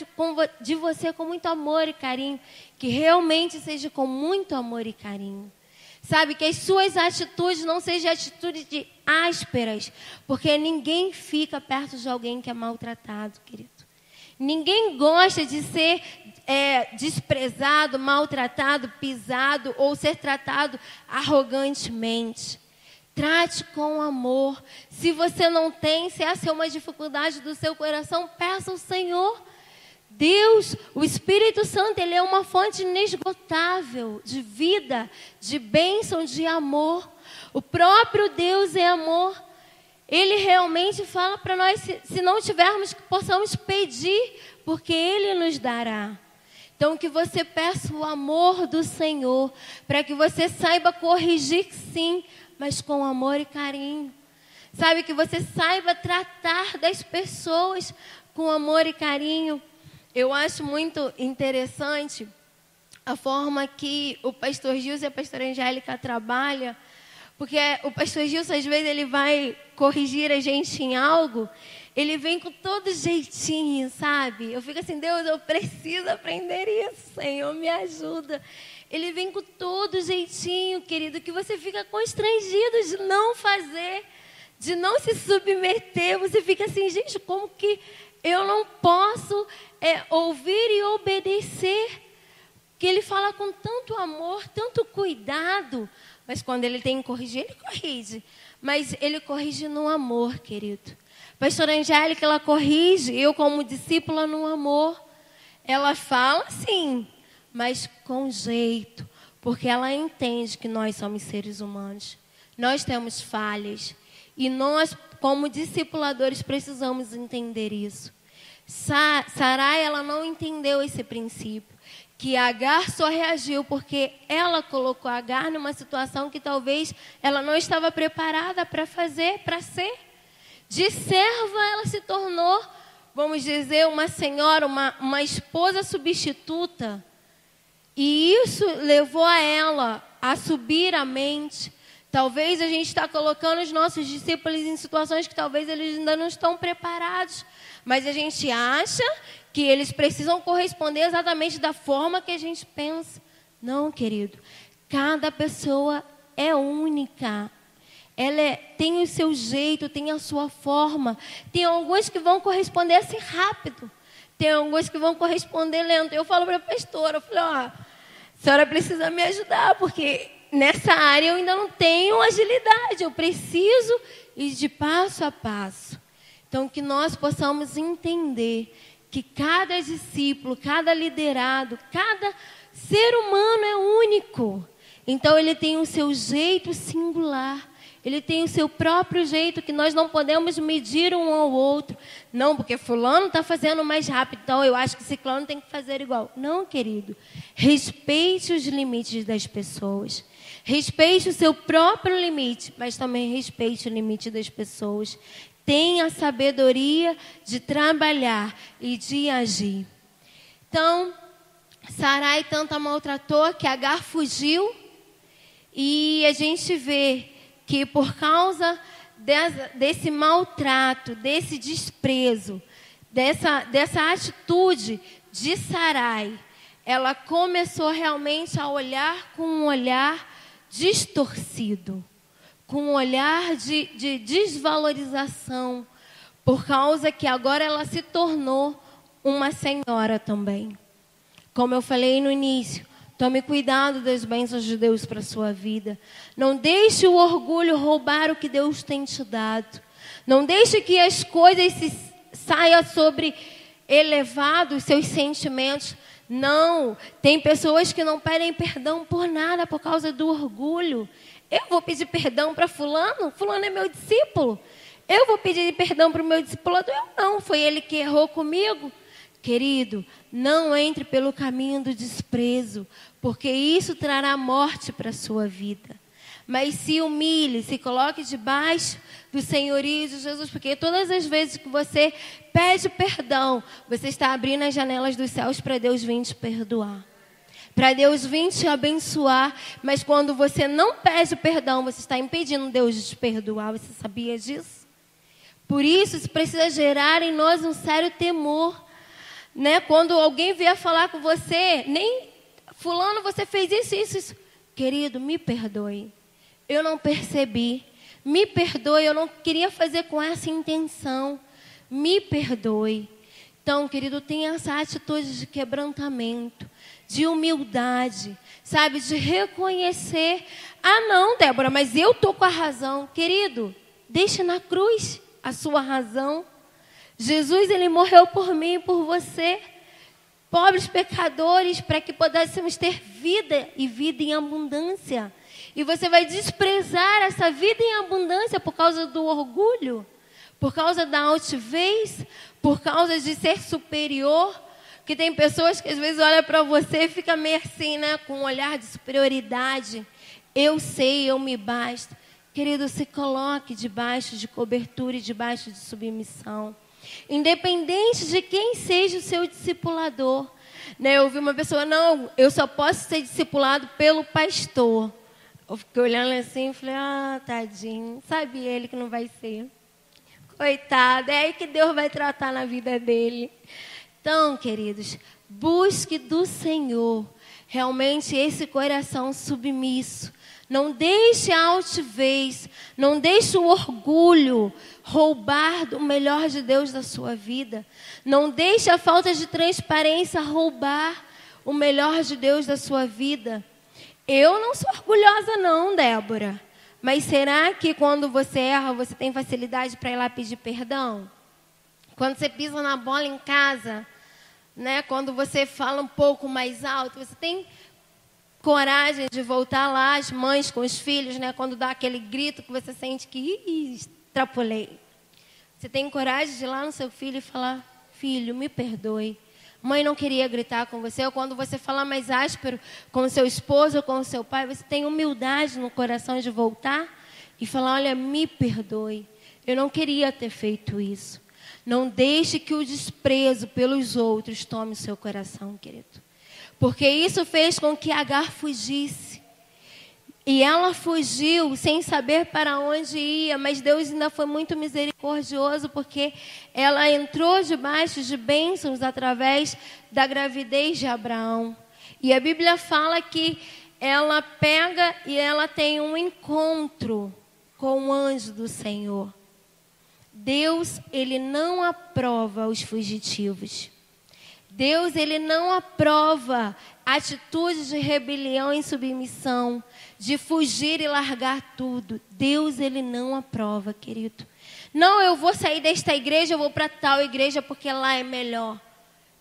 A: de você com muito amor e carinho. Que realmente seja com muito amor e carinho. Sabe, que as suas atitudes não sejam atitudes de ásperas. Porque ninguém fica perto de alguém que é maltratado, querido. Ninguém gosta de ser desprezado, maltratado, pisado ou ser tratado arrogantemente. Trate com amor. Se você não tem, se essa é uma dificuldade do seu coração, peça ao Senhor. Deus, o Espírito Santo, Ele é uma fonte inesgotável de vida, de bênção, de amor. O próprio Deus é amor. Ele realmente fala para nós, se não tivermos, que possamos pedir, porque Ele nos dará. Então, que você peça o amor do Senhor, para que você saiba corrigir, sim, mas com amor e carinho. Sabe, que você saiba tratar das pessoas com amor e carinho. Eu acho muito interessante a forma que o pastor Gilson e a pastora Angélica trabalham, porque o pastor Gilson, às vezes, ele vai corrigir a gente em algo, ele vem com todo jeitinho, sabe? Eu fico assim, Deus, eu preciso aprender isso, Senhor, me ajuda. Ele vem com todo jeitinho, querido, que você fica constrangido de não fazer, de não se submeter. Você fica assim, gente, como que eu não posso ouvir e obedecer? Que ele fala com tanto amor, tanto cuidado. Mas quando ele tem que corrigir, ele corrige. Mas ele corrige no amor, querido. Pastora Angélica, ela corrige, eu como discípula no amor. Ela fala sim, mas com jeito, porque ela entende que nós somos seres humanos. Nós temos falhas e nós, como discipuladores, precisamos entender isso. Sarai, ela não entendeu esse princípio, que Agar só reagiu porque ela colocou Agar numa situação que talvez ela não estava preparada para fazer, para ser. De serva ela se tornou, vamos dizer, uma senhora, uma esposa substituta. E isso levou a ela a subir a mente. Talvez a gente está colocando os nossos discípulos em situações que talvez eles ainda não estão preparados. Mas a gente acha que eles precisam corresponder exatamente da forma que a gente pensa. Não, querido. Cada pessoa é única. Ela tem o seu jeito, tem a sua forma. Tem alguns que vão corresponder assim rápido. Tem alguns que vão corresponder lento. Eu falo para a pastora, eu falei, a senhora precisa me ajudar, porque nessa área eu ainda não tenho agilidade. Eu preciso ir de passo a passo. Então, que nós possamos entender que cada discípulo, cada liderado, cada ser humano é único. Então, ele tem o seu jeito singular. Ele tem o seu próprio jeito, que nós não podemos medir um ao outro. Não, porque fulano está fazendo mais rápido, então eu acho que ciclano tem que fazer igual. Não, querido. Respeite os limites das pessoas. Respeite o seu próprio limite, mas também respeite o limite das pessoas. Tenha a sabedoria de trabalhar e de agir. Então, Sarai tanto a maltratou que Agar fugiu. E a gente vê que por causa desse maltrato, desse desprezo, dessa atitude de Sarai, ela começou realmente a olhar com um olhar distorcido, com um olhar de desvalorização, por causa que agora ela se tornou uma senhora também. Como eu falei no início, tome cuidado das bênçãos de Deus para a sua vida. Não deixe o orgulho roubar o que Deus tem te dado. Não deixe que as coisas saiam sobre elevados seus sentimentos. Não. Tem pessoas que não pedem perdão por nada por causa do orgulho. Eu vou pedir perdão para fulano? Fulano é meu discípulo. Eu vou pedir perdão para o meu discípulo? Eu não. Foi ele que errou comigo. Querido, não entre pelo caminho do desprezo, porque isso trará morte para a sua vida. Mas se humilhe, se coloque debaixo do senhorio de Jesus, porque todas as vezes que você pede perdão, você está abrindo as janelas dos céus para Deus vir te perdoar. Para Deus vir te abençoar, mas quando você não pede perdão, você está impedindo Deus de te perdoar. Você sabia disso? Por isso precisa gerar em nós um sério temor. Né? Quando alguém vier falar com você, nem fulano, você fez isso. Querido, me perdoe. Eu não percebi. Me perdoe, eu não queria fazer com essa intenção. Me perdoe. Então, querido, tenha essa atitude de quebrantamento, de humildade, sabe? De reconhecer. Ah, não, Débora, mas eu estou com a razão. Querido, deixe na cruz a sua razão. Jesus, ele morreu por mim e por você, pobres pecadores, para que pudéssemos ter vida e vida em abundância. E você vai desprezar essa vida em abundância por causa do orgulho, por causa da altivez, por causa de ser superior. Que tem pessoas que às vezes olham para você e ficam meio assim, né, com um olhar de superioridade. Eu sei, eu me basto. Querido, se coloque debaixo de cobertura e debaixo de submissão. Independente de quem seja o seu discipulador. Né? Eu ouvi uma pessoa, não, eu só posso ser discipulado pelo pastor. Eu fiquei olhando assim e falei, tadinho, sabe ele que não vai ser. Coitado, é aí que Deus vai tratar na vida dele. Então, queridos, busque do Senhor realmente esse coração submisso. Não deixe a altivez, não deixe o orgulho roubar o melhor de Deus da sua vida. Não deixe a falta de transparência roubar o melhor de Deus da sua vida. Eu não sou orgulhosa não, Débora. Mas será que quando você erra, você tem facilidade para ir lá pedir perdão? Quando você pisa na bola em casa, né? Quando você fala um pouco mais alto, você tem coragem de voltar lá, as mães com os filhos, né? Quando dá aquele grito que você sente que extrapolei. Você tem coragem de ir lá no seu filho e falar, filho, me perdoe. mãe não queria gritar com você, ou quando você fala mais áspero com o seu esposo ou com o seu pai, você tem humildade no coração de voltar e falar, olha, me perdoe, eu não queria ter feito isso. Não deixe que o desprezo pelos outros tome o seu coração, querido. Porque isso fez com que Agar fugisse. E ela fugiu sem saber para onde ia, mas Deus ainda foi muito misericordioso, porque ela entrou debaixo de bênçãos através da gravidez de Abraão. E a Bíblia fala que ela pega e ela tem um encontro com o anjo do Senhor. Deus, ele não aprova os fugitivos. Deus, ele não aprova atitudes de rebelião e submissão, de fugir e largar tudo. Deus, ele não aprova, querido. Não, eu vou sair desta igreja, eu vou para tal igreja porque lá é melhor.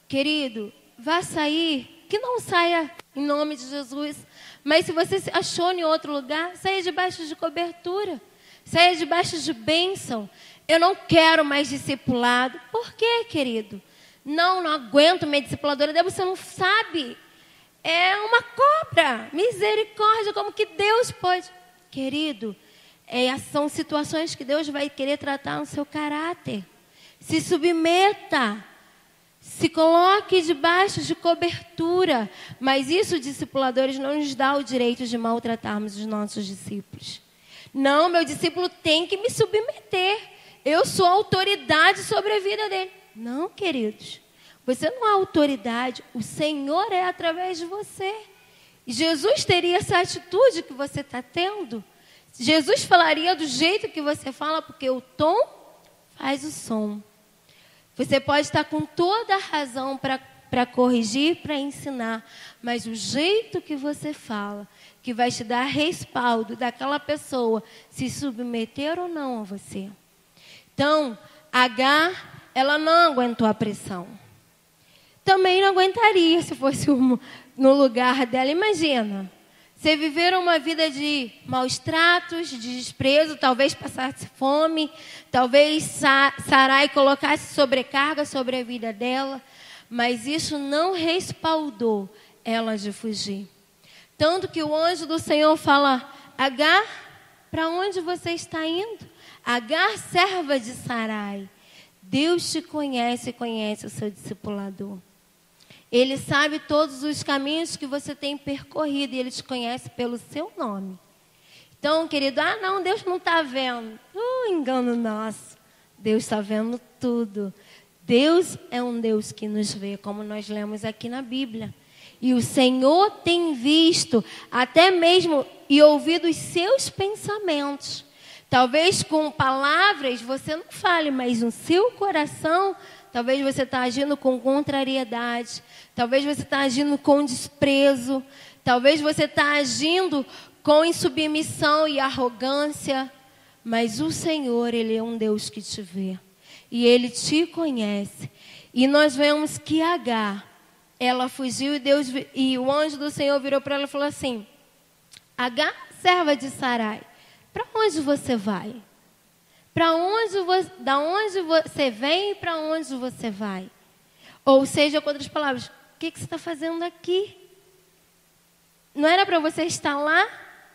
A: Querido, vá sair, que não saia em nome de Jesus. Mas se você se achou em outro lugar, saia debaixo de cobertura, saia debaixo de bênção. Eu não quero mais discipulado. Por quê, querido? Não aguento minha discipuladora. Você não sabe. É uma cobra. Misericórdia, como que Deus pode... Querido, são situações que Deus vai querer tratar no seu caráter. Se submeta. Se coloque debaixo de cobertura. Mas isso, discipuladores, não nos dá o direito de maltratarmos os nossos discípulos. Não, meu discípulo tem que me submeter. Eu sou autoridade sobre a vida dele. Não, queridos. Você não é autoridade. O Senhor é através de você. E Jesus teria essa atitude que você está tendo. Jesus falaria do jeito que você fala, porque o tom faz o som. Você pode estar com toda a razão para corrigir, para ensinar. Mas o jeito que você fala, que vai te dar respaldo daquela pessoa se submeter ou não a você. Então, Agar, ela não aguentou a pressão. Também não aguentaria se fosse no lugar dela. Imagina, você viver uma vida de maus tratos, de desprezo, talvez passasse fome, talvez Sarai colocasse sobrecarga sobre a vida dela, mas isso não respaldou ela de fugir. Tanto que o anjo do Senhor fala, Agar, para onde você está indo? Agar, serva de Sarai, Deus te conhece e conhece o seu discipulador. Ele sabe todos os caminhos que você tem percorrido e Ele te conhece pelo seu nome. Então, querido, não, Deus não está vendo. Engano nosso. Deus está vendo tudo. Deus é um Deus que nos vê, como nós lemos aqui na Bíblia. E o Senhor tem visto, até mesmo, e ouvido os seus pensamentos. Talvez com palavras você não fale, mas no seu coração, talvez você está agindo com contrariedade, talvez você está agindo com desprezo, talvez você está agindo com insubmissão e arrogância, mas o Senhor, Ele é um Deus que te vê e Ele te conhece. E nós vemos que Agar, ela fugiu e o anjo do Senhor virou para ela e falou assim, Agar, serva de Sarai, para onde você vai? Da onde você vem e para onde você vai? Ou seja, com outras palavras, o que você está fazendo aqui? Não era para você estar lá,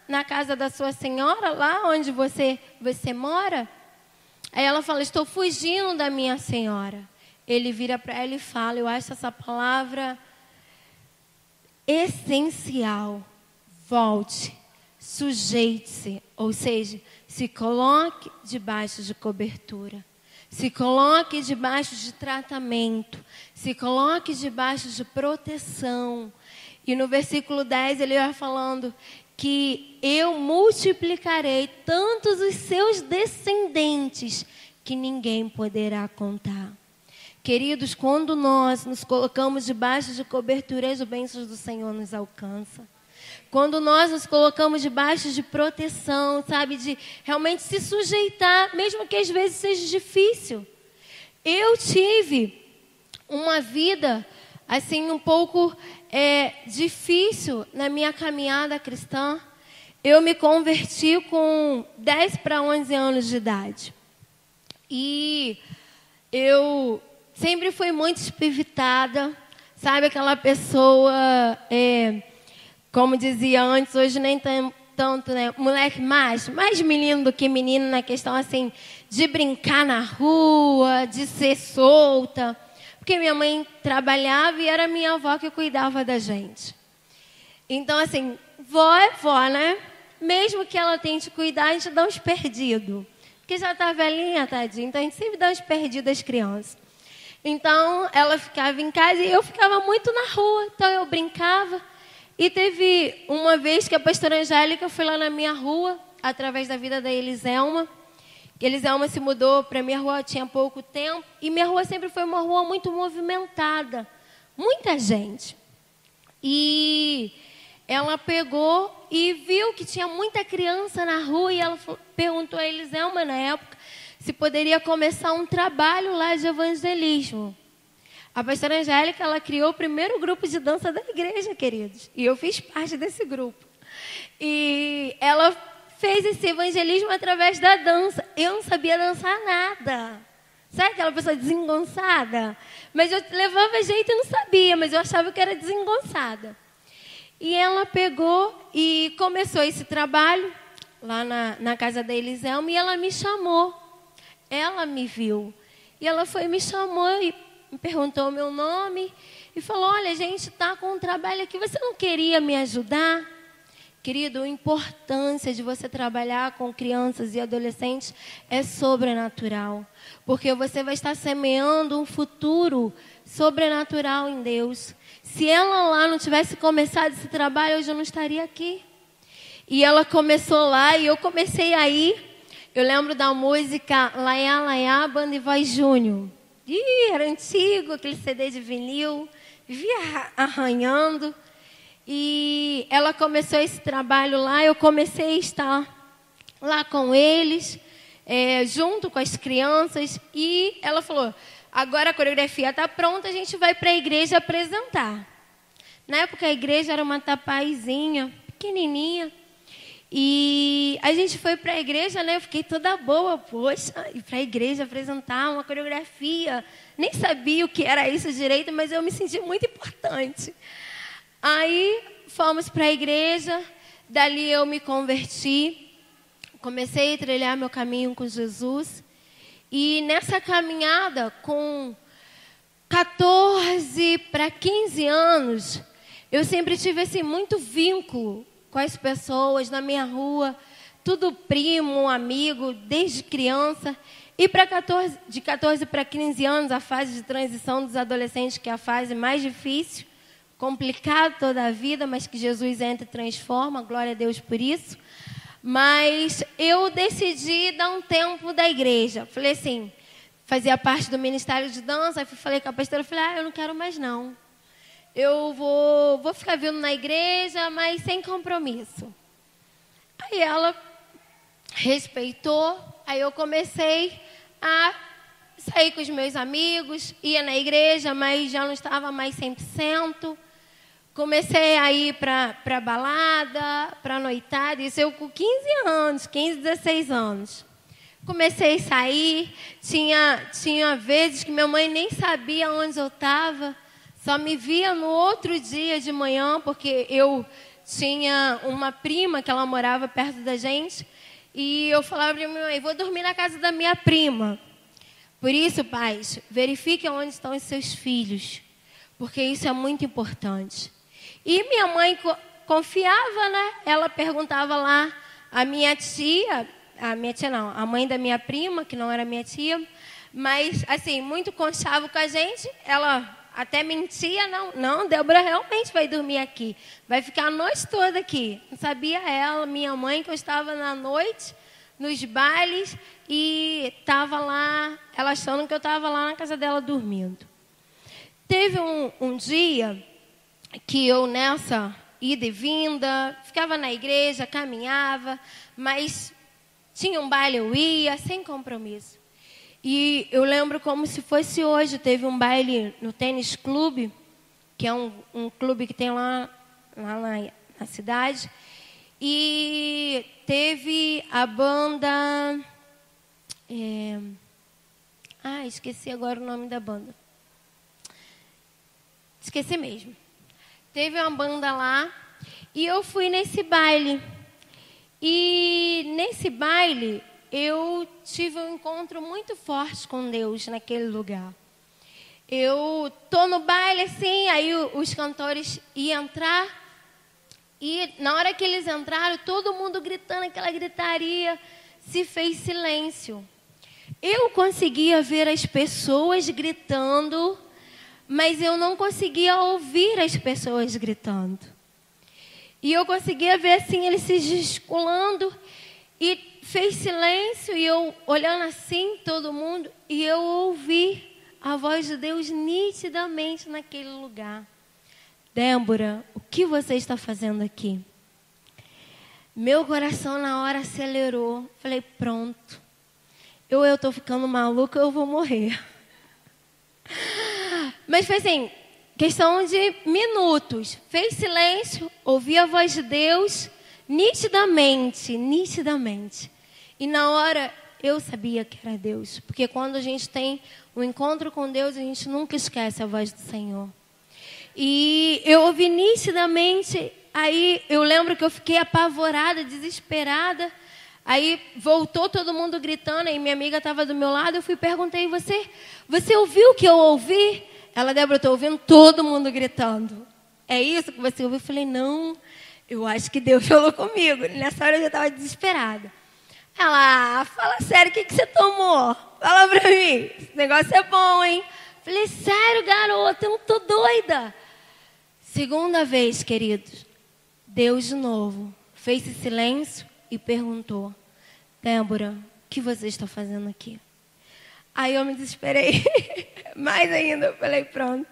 A: na casa da sua senhora, lá onde você mora? Aí ela fala, estou fugindo da minha senhora. Ele vira para ela e fala, eu acho essa palavra essencial. Volte, sujeite-se, ou seja, se coloque debaixo de cobertura. Se coloque debaixo de tratamento. Se coloque debaixo de proteção. E no versículo 10 ele vai falando que eu multiplicarei tantos os seus descendentes que ninguém poderá contar. Queridos, quando nós nos colocamos debaixo de cobertura, as bênçãos do Senhor nos alcançam. Quando nós nos colocamos debaixo de proteção, sabe, de realmente se sujeitar, mesmo que às vezes seja difícil. Eu tive uma vida, assim, um pouco difícil na minha caminhada cristã. Eu me converti com 10 para 11 anos de idade. E eu sempre fui muito espivitada, Sabe aquela pessoa, como dizia antes, hoje nem tanto, né? Moleque mais menino do que menino na questão assim de brincar na rua, de ser solta. Porque minha mãe trabalhava e era minha avó que cuidava da gente. Então, assim, vó é vó, né? Mesmo que ela tente cuidar, a gente dá uns perdidos. Porque já tá velhinha, tadinha. Então, a gente sempre dá uns perdidos às crianças. Então, ela ficava em casa e eu ficava muito na rua. Então, eu brincava. E teve uma vez que a pastora Angélica foi lá na minha rua, através da vida da Eliselma. Eliselma se mudou para minha rua, tinha pouco tempo. E minha rua sempre foi uma rua muito movimentada. Muita gente. E ela pegou e viu que tinha muita criança na rua. E ela perguntou a Eliselma, na época, se poderia começar um trabalho lá de evangelismo. A pastora Angélica, ela criou o primeiro grupo de dança da igreja, queridos. E eu fiz parte desse grupo. E ela fez esse evangelismo através da dança. Eu não sabia dançar nada. Sabe aquela pessoa desengonçada? Mas eu levava jeito e não sabia, mas eu achava que era desengonçada. E ela pegou e começou esse trabalho lá na casa da Eliselma e ela me chamou. Ela me viu. E ela me chamou e me perguntou o meu nome e falou, olha, a gente está com um trabalho aqui, você não queria me ajudar? Querido, a importância de você trabalhar com crianças e adolescentes é sobrenatural. Porque você vai estar semeando um futuro sobrenatural em Deus. Se ela lá não tivesse começado esse trabalho, hoje eu não estaria aqui. E ela começou lá e eu comecei aí. Eu lembro da música Laiá, Laiá, Banda e Voz Júnior. Era antigo, aquele CD de vinil. Vivia arranhando. E ela começou esse trabalho lá, eu comecei a estar lá com eles, junto com as crianças. E ela falou, agora a coreografia está pronta, a gente vai para a igreja apresentar. Na época a igreja era uma tapaizinha, pequenininha. E a gente foi para a igreja, né? Eu fiquei toda boa, poxa, ir para a igreja apresentar uma coreografia. Nem sabia o que era isso direito, mas eu me senti muito importante. Aí fomos para a igreja, dali eu me converti, comecei a trilhar meu caminho com Jesus. E nessa caminhada, com 14 para 15 anos, eu sempre tive assim, muito vínculo com as pessoas na minha rua, tudo primo, amigo, desde criança. E de 14 para 15 anos, a fase de transição dos adolescentes, que é a fase mais difícil, complicado toda a vida, mas que Jesus entra e transforma, glória a Deus por isso. Mas eu decidi dar um tempo da igreja. Falei assim, fazia parte do Ministério de Dança, falei com a pastora, falei, eu não quero mais não. Eu vou ficar vindo na igreja, mas sem compromisso. Aí ela respeitou, aí eu comecei a sair com os meus amigos, ia na igreja, mas já não estava mais 100%. Comecei a ir para balada, para noitada, isso eu com 15, 16 anos. Comecei a sair, tinha vezes que minha mãe nem sabia onde eu estava, só me via no outro dia de manhã, porque eu tinha uma prima que ela morava perto da gente, e eu falava para minha mãe, vou dormir na casa da minha prima. Por isso, pais, verifiquem onde estão os seus filhos, porque isso é muito importante. E minha mãe confiava, né? Ela perguntava lá a minha tia não, a mãe da minha prima, que não era minha tia, mas assim, muito conchava com a gente, ela até mentia, não, Débora realmente vai dormir aqui, vai ficar a noite toda aqui. Não sabia ela, minha mãe, que eu estava na noite, nos bailes, e estava lá, ela achando que eu estava lá na casa dela dormindo. Teve um dia que eu nessa ida e vinda, ficava na igreja, caminhava, mas tinha um baile, eu ia, sem compromisso. E eu lembro como se fosse hoje, teve um baile no Tênis Clube, que é um clube que tem lá na cidade, e teve a banda... esqueci agora o nome da banda. Esqueci mesmo. Teve uma banda lá e eu fui nesse baile. E nesse baile eu tive um encontro muito forte com Deus naquele lugar. Eu tô no baile assim, aí os cantores iam entrar e na hora que eles entraram, todo mundo gritando aquela gritaria, se fez silêncio. Eu conseguia ver as pessoas gritando, mas eu não conseguia ouvir as pessoas gritando. E eu conseguia ver assim, eles se gesticulando e fez silêncio e eu olhando assim, todo mundo, e eu ouvi a voz de Deus nitidamente naquele lugar. Débora, o que você está fazendo aqui? Meu coração na hora acelerou. Falei, pronto. Eu estou ficando maluca, eu vou morrer. Mas foi assim, questão de minutos. Fez silêncio, ouvi a voz de Deus nitidamente, nitidamente. E na hora eu sabia que era Deus. Porque quando a gente tem um encontro com Deus, a gente nunca esquece a voz do Senhor. E eu ouvi nitidamente, aí eu lembro que eu fiquei apavorada, desesperada. Aí voltou todo mundo gritando, aí minha amiga estava do meu lado, eu fui e perguntei, você ouviu o que eu ouvi? Ela, Débora, eu estou ouvindo todo mundo gritando. É isso que você ouviu? Eu falei, não, eu acho que Deus falou comigo. Nessa hora eu já estava desesperada. Ela, fala sério, o que você tomou? Fala pra mim, esse negócio é bom, hein? Falei, sério, garota, eu não tô doida. Segunda vez, queridos, Deus de novo fez esse silêncio e perguntou, Débora, o que você está fazendo aqui? Aí eu me desesperei, mais ainda, eu falei, pronto,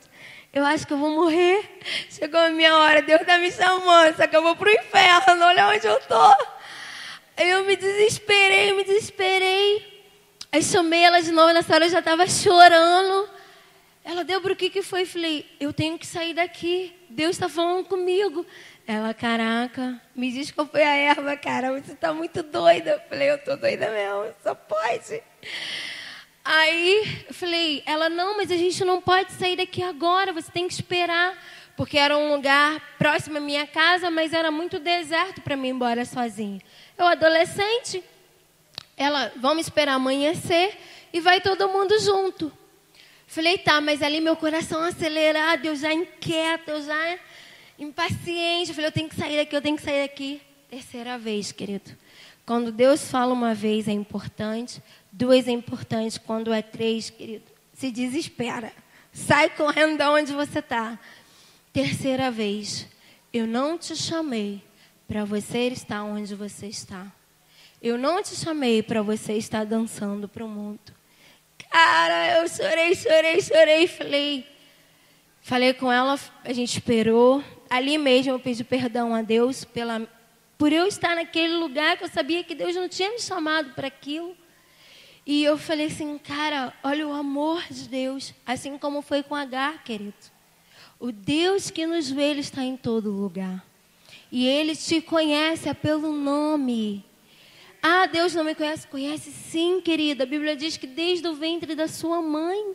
A: eu acho que eu vou morrer. Chegou a minha hora, Deus está me chamando, só que eu vou pro inferno, olha onde eu tô. Aí eu me desesperei. Aí chamei ela de novo, nessa hora eu já estava chorando. Ela, Débora, o que foi? Eu falei, eu tenho que sair daqui, Deus está falando comigo. Ela, caraca, me diz qual foi a erva, cara, você está muito doida. Eu falei, eu estou doida mesmo, só pode. Aí eu falei, ela, não, mas a gente não pode sair daqui agora, você tem que esperar. Porque era um lugar próximo à minha casa, mas era muito deserto para mim ir embora sozinha. Eu, adolescente, ela, vamos esperar amanhecer e vai todo mundo junto. Falei, tá, mas ali meu coração acelerado, eu já inquieta, eu já impaciente. Eu falei, eu tenho que sair daqui, eu tenho que sair daqui. Terceira vez, querido. Quando Deus fala uma vez é importante, duas é importante, quando é três, querido, se desespera. Sai correndo de onde você está. Terceira vez, eu não te chamei para você estar onde você está. Eu não te chamei para você estar dançando para o mundo. Cara, eu chorei. Falei com ela, a gente esperou. Ali mesmo eu pedi perdão a Deus por eu estar naquele lugar que eu sabia que Deus não tinha me chamado para aquilo. E eu falei assim, cara, olha o amor de Deus, assim como foi com Agar, querido. O Deus que nos vê, Ele está em todo lugar. E Ele te conhece pelo nome. Ah, Deus não me conhece? Conhece sim, querida. A Bíblia diz que desde o ventre da sua mãe,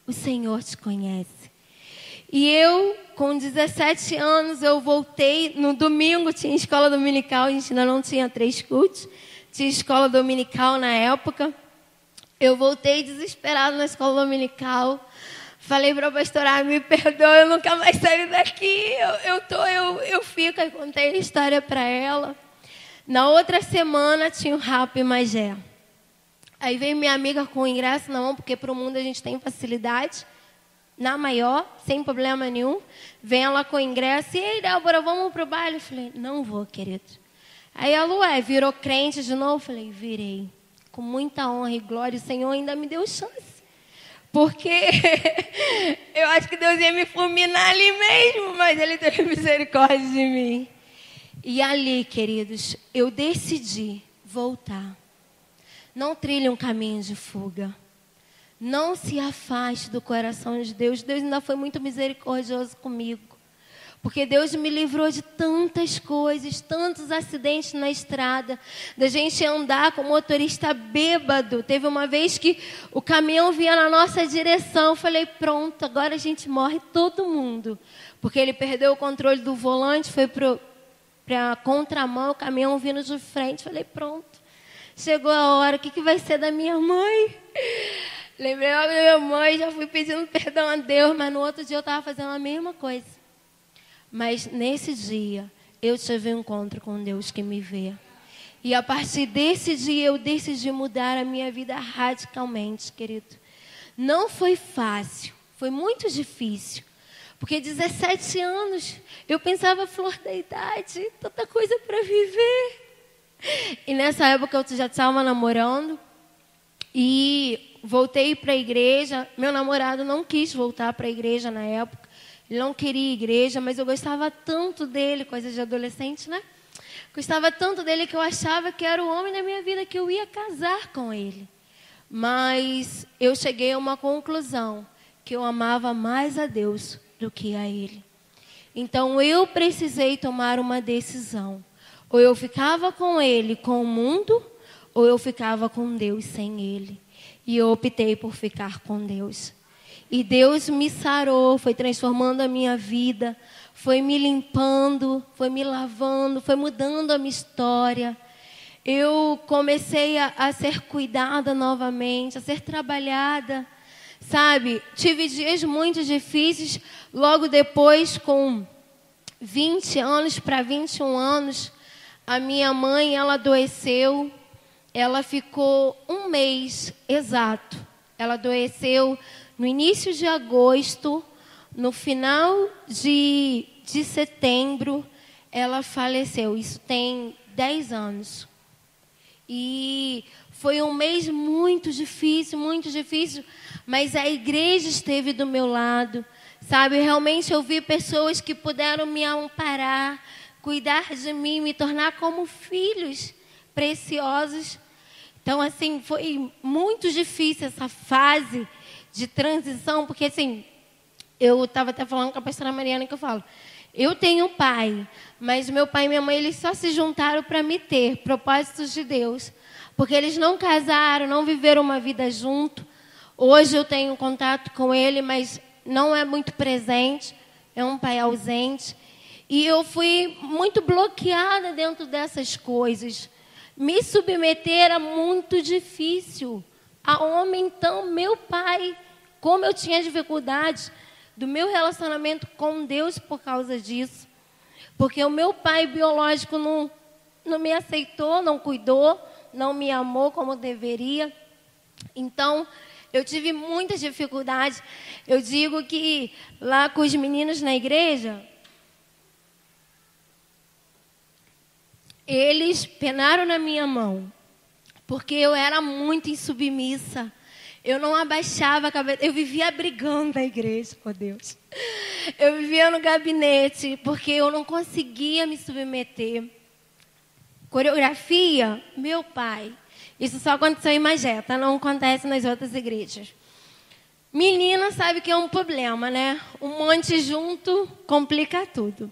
A: o Senhor te conhece. E eu, com 17 anos, eu voltei. No domingo tinha escola dominical, a gente ainda não tinha 3 cultos. Tinha escola dominical na época. Eu voltei desesperada na escola dominical. Falei para a pastora, me perdoa, eu nunca mais saio daqui. Eu fico, aí contei a história para ela. Na outra semana tinha o Rap em Magé. Aí veio minha amiga com o ingresso na mão, porque para o mundo a gente tem facilidade. Na maior, sem problema nenhum. Vem ela com o ingresso. E aí, Débora, vamos para o baile? Eu falei, não vou, querido. Aí a Lué virou crente de novo? Eu falei, virei. Com muita honra e glória, o Senhor ainda me deu chance. Porque eu acho que Deus ia me fulminar ali mesmo, mas Ele teve misericórdia de mim. E ali, queridos, eu decidi voltar. Não trilhe um caminho de fuga. Não se afaste do coração de Deus. Deus ainda foi muito misericordioso comigo. Porque Deus me livrou de tantas coisas, tantos acidentes na estrada, da gente andar com o motorista bêbado. Teve uma vez que o caminhão vinha na nossa direção, eu falei, pronto, agora a gente morre todo mundo. Porque ele perdeu o controle do volante, foi para a contramão, o caminhão vindo de frente, falei, pronto, chegou a hora, o que vai ser da minha mãe? Lembrei da minha mãe, já fui pedindo perdão a Deus, mas no outro dia eu estava fazendo a mesma coisa. Mas nesse dia, eu tive um encontro com Deus que me vê. E a partir desse dia, eu decidi mudar a minha vida radicalmente, querido. Não foi fácil, foi muito difícil. Porque 17 anos, eu pensava flor da idade, tanta coisa para viver. E nessa época, eu já estava namorando. E voltei para a igreja. Meu namorado não quis voltar para a igreja na época. Ele não queria igreja, mas eu gostava tanto dele, coisa de adolescente, né? Gostava tanto dele que eu achava que era o homem da minha vida, que eu ia casar com ele. Mas eu cheguei a uma conclusão, que eu amava mais a Deus do que a ele. Então eu precisei tomar uma decisão. Ou eu ficava com ele, com o mundo, ou eu ficava com Deus sem ele. E eu optei por ficar com Deus. E Deus me sarou, foi transformando a minha vida, foi me limpando, foi me lavando, foi mudando a minha história. Eu comecei a ser cuidada novamente, a ser trabalhada, sabe? Tive dias muito difíceis, logo depois, com 20 anos para 21 anos, a minha mãe, ela adoeceu, ela ficou 1 mês exato, ela adoeceu no início de agosto, no final de setembro, ela faleceu. Isso tem 10 anos. E foi um mês muito difícil, mas a igreja esteve do meu lado, sabe? Realmente eu vi pessoas que puderam me amparar, cuidar de mim, me tornar como filhos preciosos. Então, assim, foi muito difícil essa fase de transição, porque assim, eu estava até falando com a pastora Mariana que eu falo, eu tenho um pai, mas meu pai e minha mãe, eles só se juntaram para me ter, propósitos de Deus, porque eles não casaram, não viveram uma vida junto. Hoje eu tenho contato com ele, mas não é muito presente, é um pai ausente, e eu fui muito bloqueada dentro dessas coisas. Me submeter era muito difícil. A homem, então, meu pai, como eu tinha dificuldades do meu relacionamento com Deus por causa disso. Porque o meu pai biológico não me aceitou, não cuidou, não me amou como deveria. Então, eu tive muitas dificuldades. Eu digo que lá com os meninos na igreja, eles penaram na minha mão. Porque eu era muito insubmissa. Eu não abaixava a cabeça. Eu vivia brigando na igreja, oh Deus. Eu vivia no gabinete, porque eu não conseguia me submeter. Coreografia, meu pai. Isso só aconteceu em Magé, tá? Não acontece nas outras igrejas. Menina sabe que é um problema, né? Um monte junto complica tudo.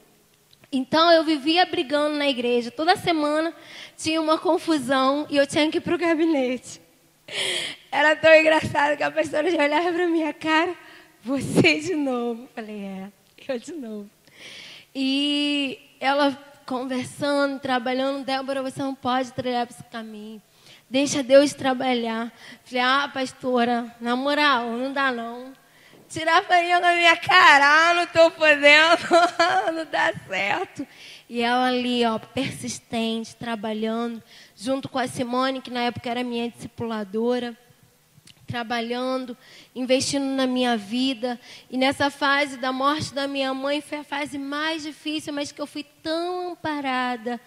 A: Então, eu vivia brigando na igreja. Toda semana tinha uma confusão e eu tinha que ir para o gabinete. Era tão engraçado que a pastora já olhava para a minha cara. Você de novo. Eu falei, eu de novo. E ela conversando, trabalhando. Débora, você não pode trilhar para esse caminho. Deixa Deus trabalhar. Falei, pastora, na moral, não dá não. Tirar farinha da minha cara, não estou podendo, não dá certo. E ela ali, persistente, trabalhando, junto com a Simone, que na época era minha discipuladora, trabalhando, investindo na minha vida. E nessa fase da morte da minha mãe, foi a fase mais difícil, mas que eu fui tão amparada,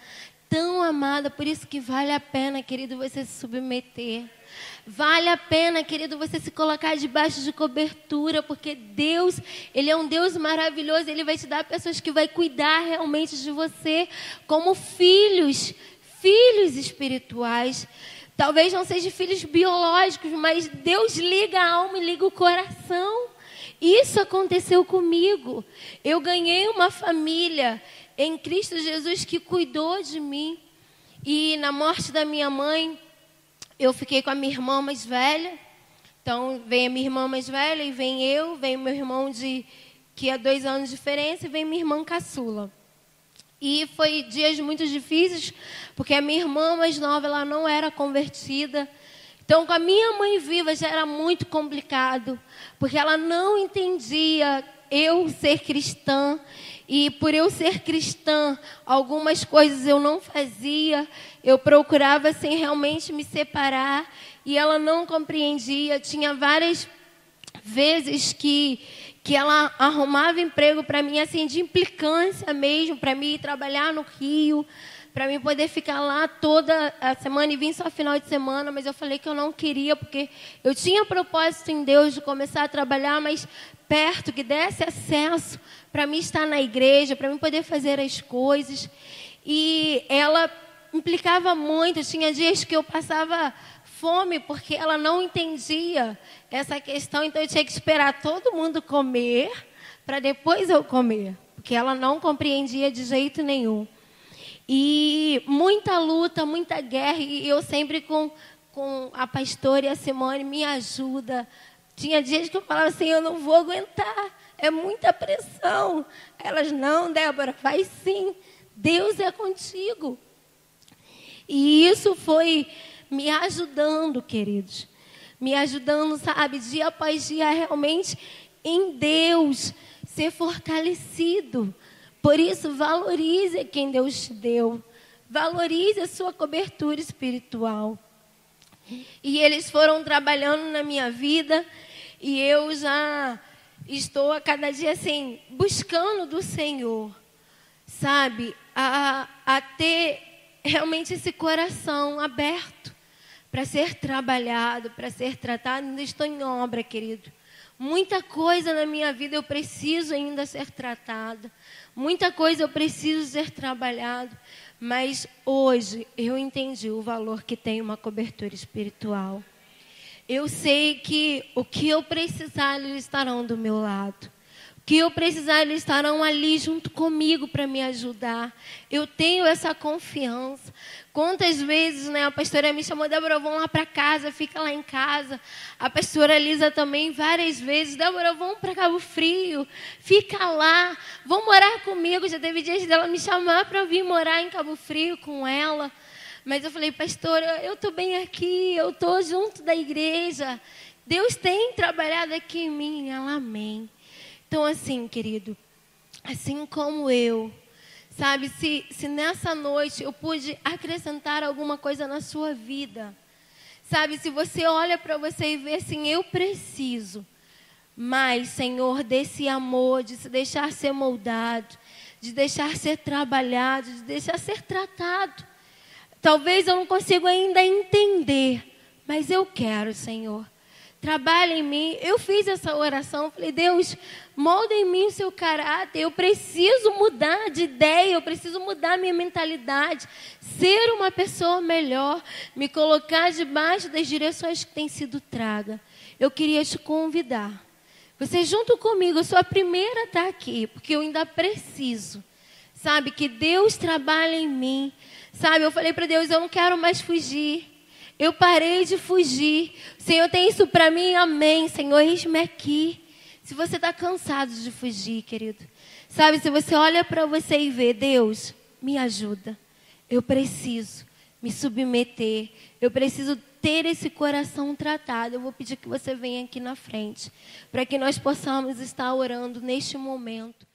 A: tão amada. Por isso que vale a pena, querido, você se submeter. Vale a pena, querido, você se colocar debaixo de cobertura, porque Deus, Ele é um Deus maravilhoso. Ele vai te dar pessoas que vão cuidar realmente de você como filhos espirituais. Talvez não sejam filhos biológicos, mas Deus liga a alma e liga o coração. Isso aconteceu comigo. Eu ganhei uma família em Cristo Jesus que cuidou de mim. E na morte da minha mãe, eu fiquei com a minha irmã mais velha. Então, vem a minha irmã mais velha e vem eu, vem meu irmão que é 2 anos de diferença, e vem minha irmã caçula. E foi dias muito difíceis, porque a minha irmã mais nova, ela não era convertida. Então, com a minha mãe viva já era muito complicado, porque ela não entendia eu ser cristã. E por eu ser cristã, algumas coisas eu não fazia, eu procurava sem realmente me separar, e ela não compreendia. Tinha várias vezes que ela arrumava emprego para mim, assim, de implicância mesmo, para mim ir trabalhar no Rio, para mim poder ficar lá toda a semana e vir só final de semana, mas eu falei que eu não queria, porque eu tinha propósito em Deus de começar a trabalhar, mas perto, que desse acesso para mim estar na igreja, para mim poder fazer as coisas. E ela implicava muito, tinha dias que eu passava fome, porque ela não entendia essa questão, então eu tinha que esperar todo mundo comer, para depois eu comer, porque ela não compreendia de jeito nenhum. E muita luta, muita guerra, e eu sempre com a pastora e a Simone, me ajuda. Tinha dias que eu falava assim, eu não vou aguentar, é muita pressão. Elas, não, Débora, vai sim, Deus é contigo. E isso foi me ajudando, queridos. Me ajudando, sabe, dia após dia, realmente em Deus, ser fortalecido. Por isso, valorize quem Deus te deu. Valorize a sua cobertura espiritual. E eles foram trabalhando na minha vida, e eu já estou a cada dia assim, buscando do Senhor, sabe, a ter realmente esse coração aberto para ser trabalhado, para ser tratado. Ainda estou em obra, querido. Muita coisa na minha vida eu preciso ainda ser tratada. Muita coisa eu preciso ser trabalhado. Mas hoje eu entendi o valor que tem uma cobertura espiritual. Eu sei que o que eu precisar, eles estarão do meu lado. O que eu precisar, eles estarão ali junto comigo para me ajudar. Eu tenho essa confiança. Quantas vezes, a pastora me chamou, Débora, vamos lá para casa, fica lá em casa. A pastora Lisa também, várias vezes, Débora, vamos para Cabo Frio, fica lá, vão morar comigo. Já teve dias dela me chamar para vir morar em Cabo Frio com ela. Mas eu falei, pastora, eu estou bem aqui, eu estou junto da igreja. Deus tem trabalhado aqui em mim. Ela, amém. Então, assim, querido, assim como eu, sabe, se nessa noite eu pude acrescentar alguma coisa na sua vida, sabe, se você olha para você e vê assim, eu preciso mais, Senhor, desse amor, de se deixar ser moldado, de deixar ser trabalhado, de deixar ser tratado. Talvez eu não consiga ainda entender, mas eu quero, Senhor. Trabalha em mim. Eu fiz essa oração, falei, Deus, molda em mim o seu caráter. Eu preciso mudar de ideia, eu preciso mudar minha mentalidade, ser uma pessoa melhor, me colocar debaixo das direções que têm sido traga. Eu queria te convidar. Você junto comigo, eu sou a primeira a estar aqui, porque eu ainda preciso. Sabe, que Deus trabalha em mim. Sabe, eu falei para Deus, eu não quero mais fugir. Eu parei de fugir. O Senhor tem isso para mim, amém. Senhor, eis-me aqui. Se você está cansado de fugir, querido. Sabe, se você olha para você e vê, Deus, me ajuda. Eu preciso me submeter. Eu preciso ter esse coração tratado. Eu vou pedir que você venha aqui na frente, para que nós possamos estar orando neste momento.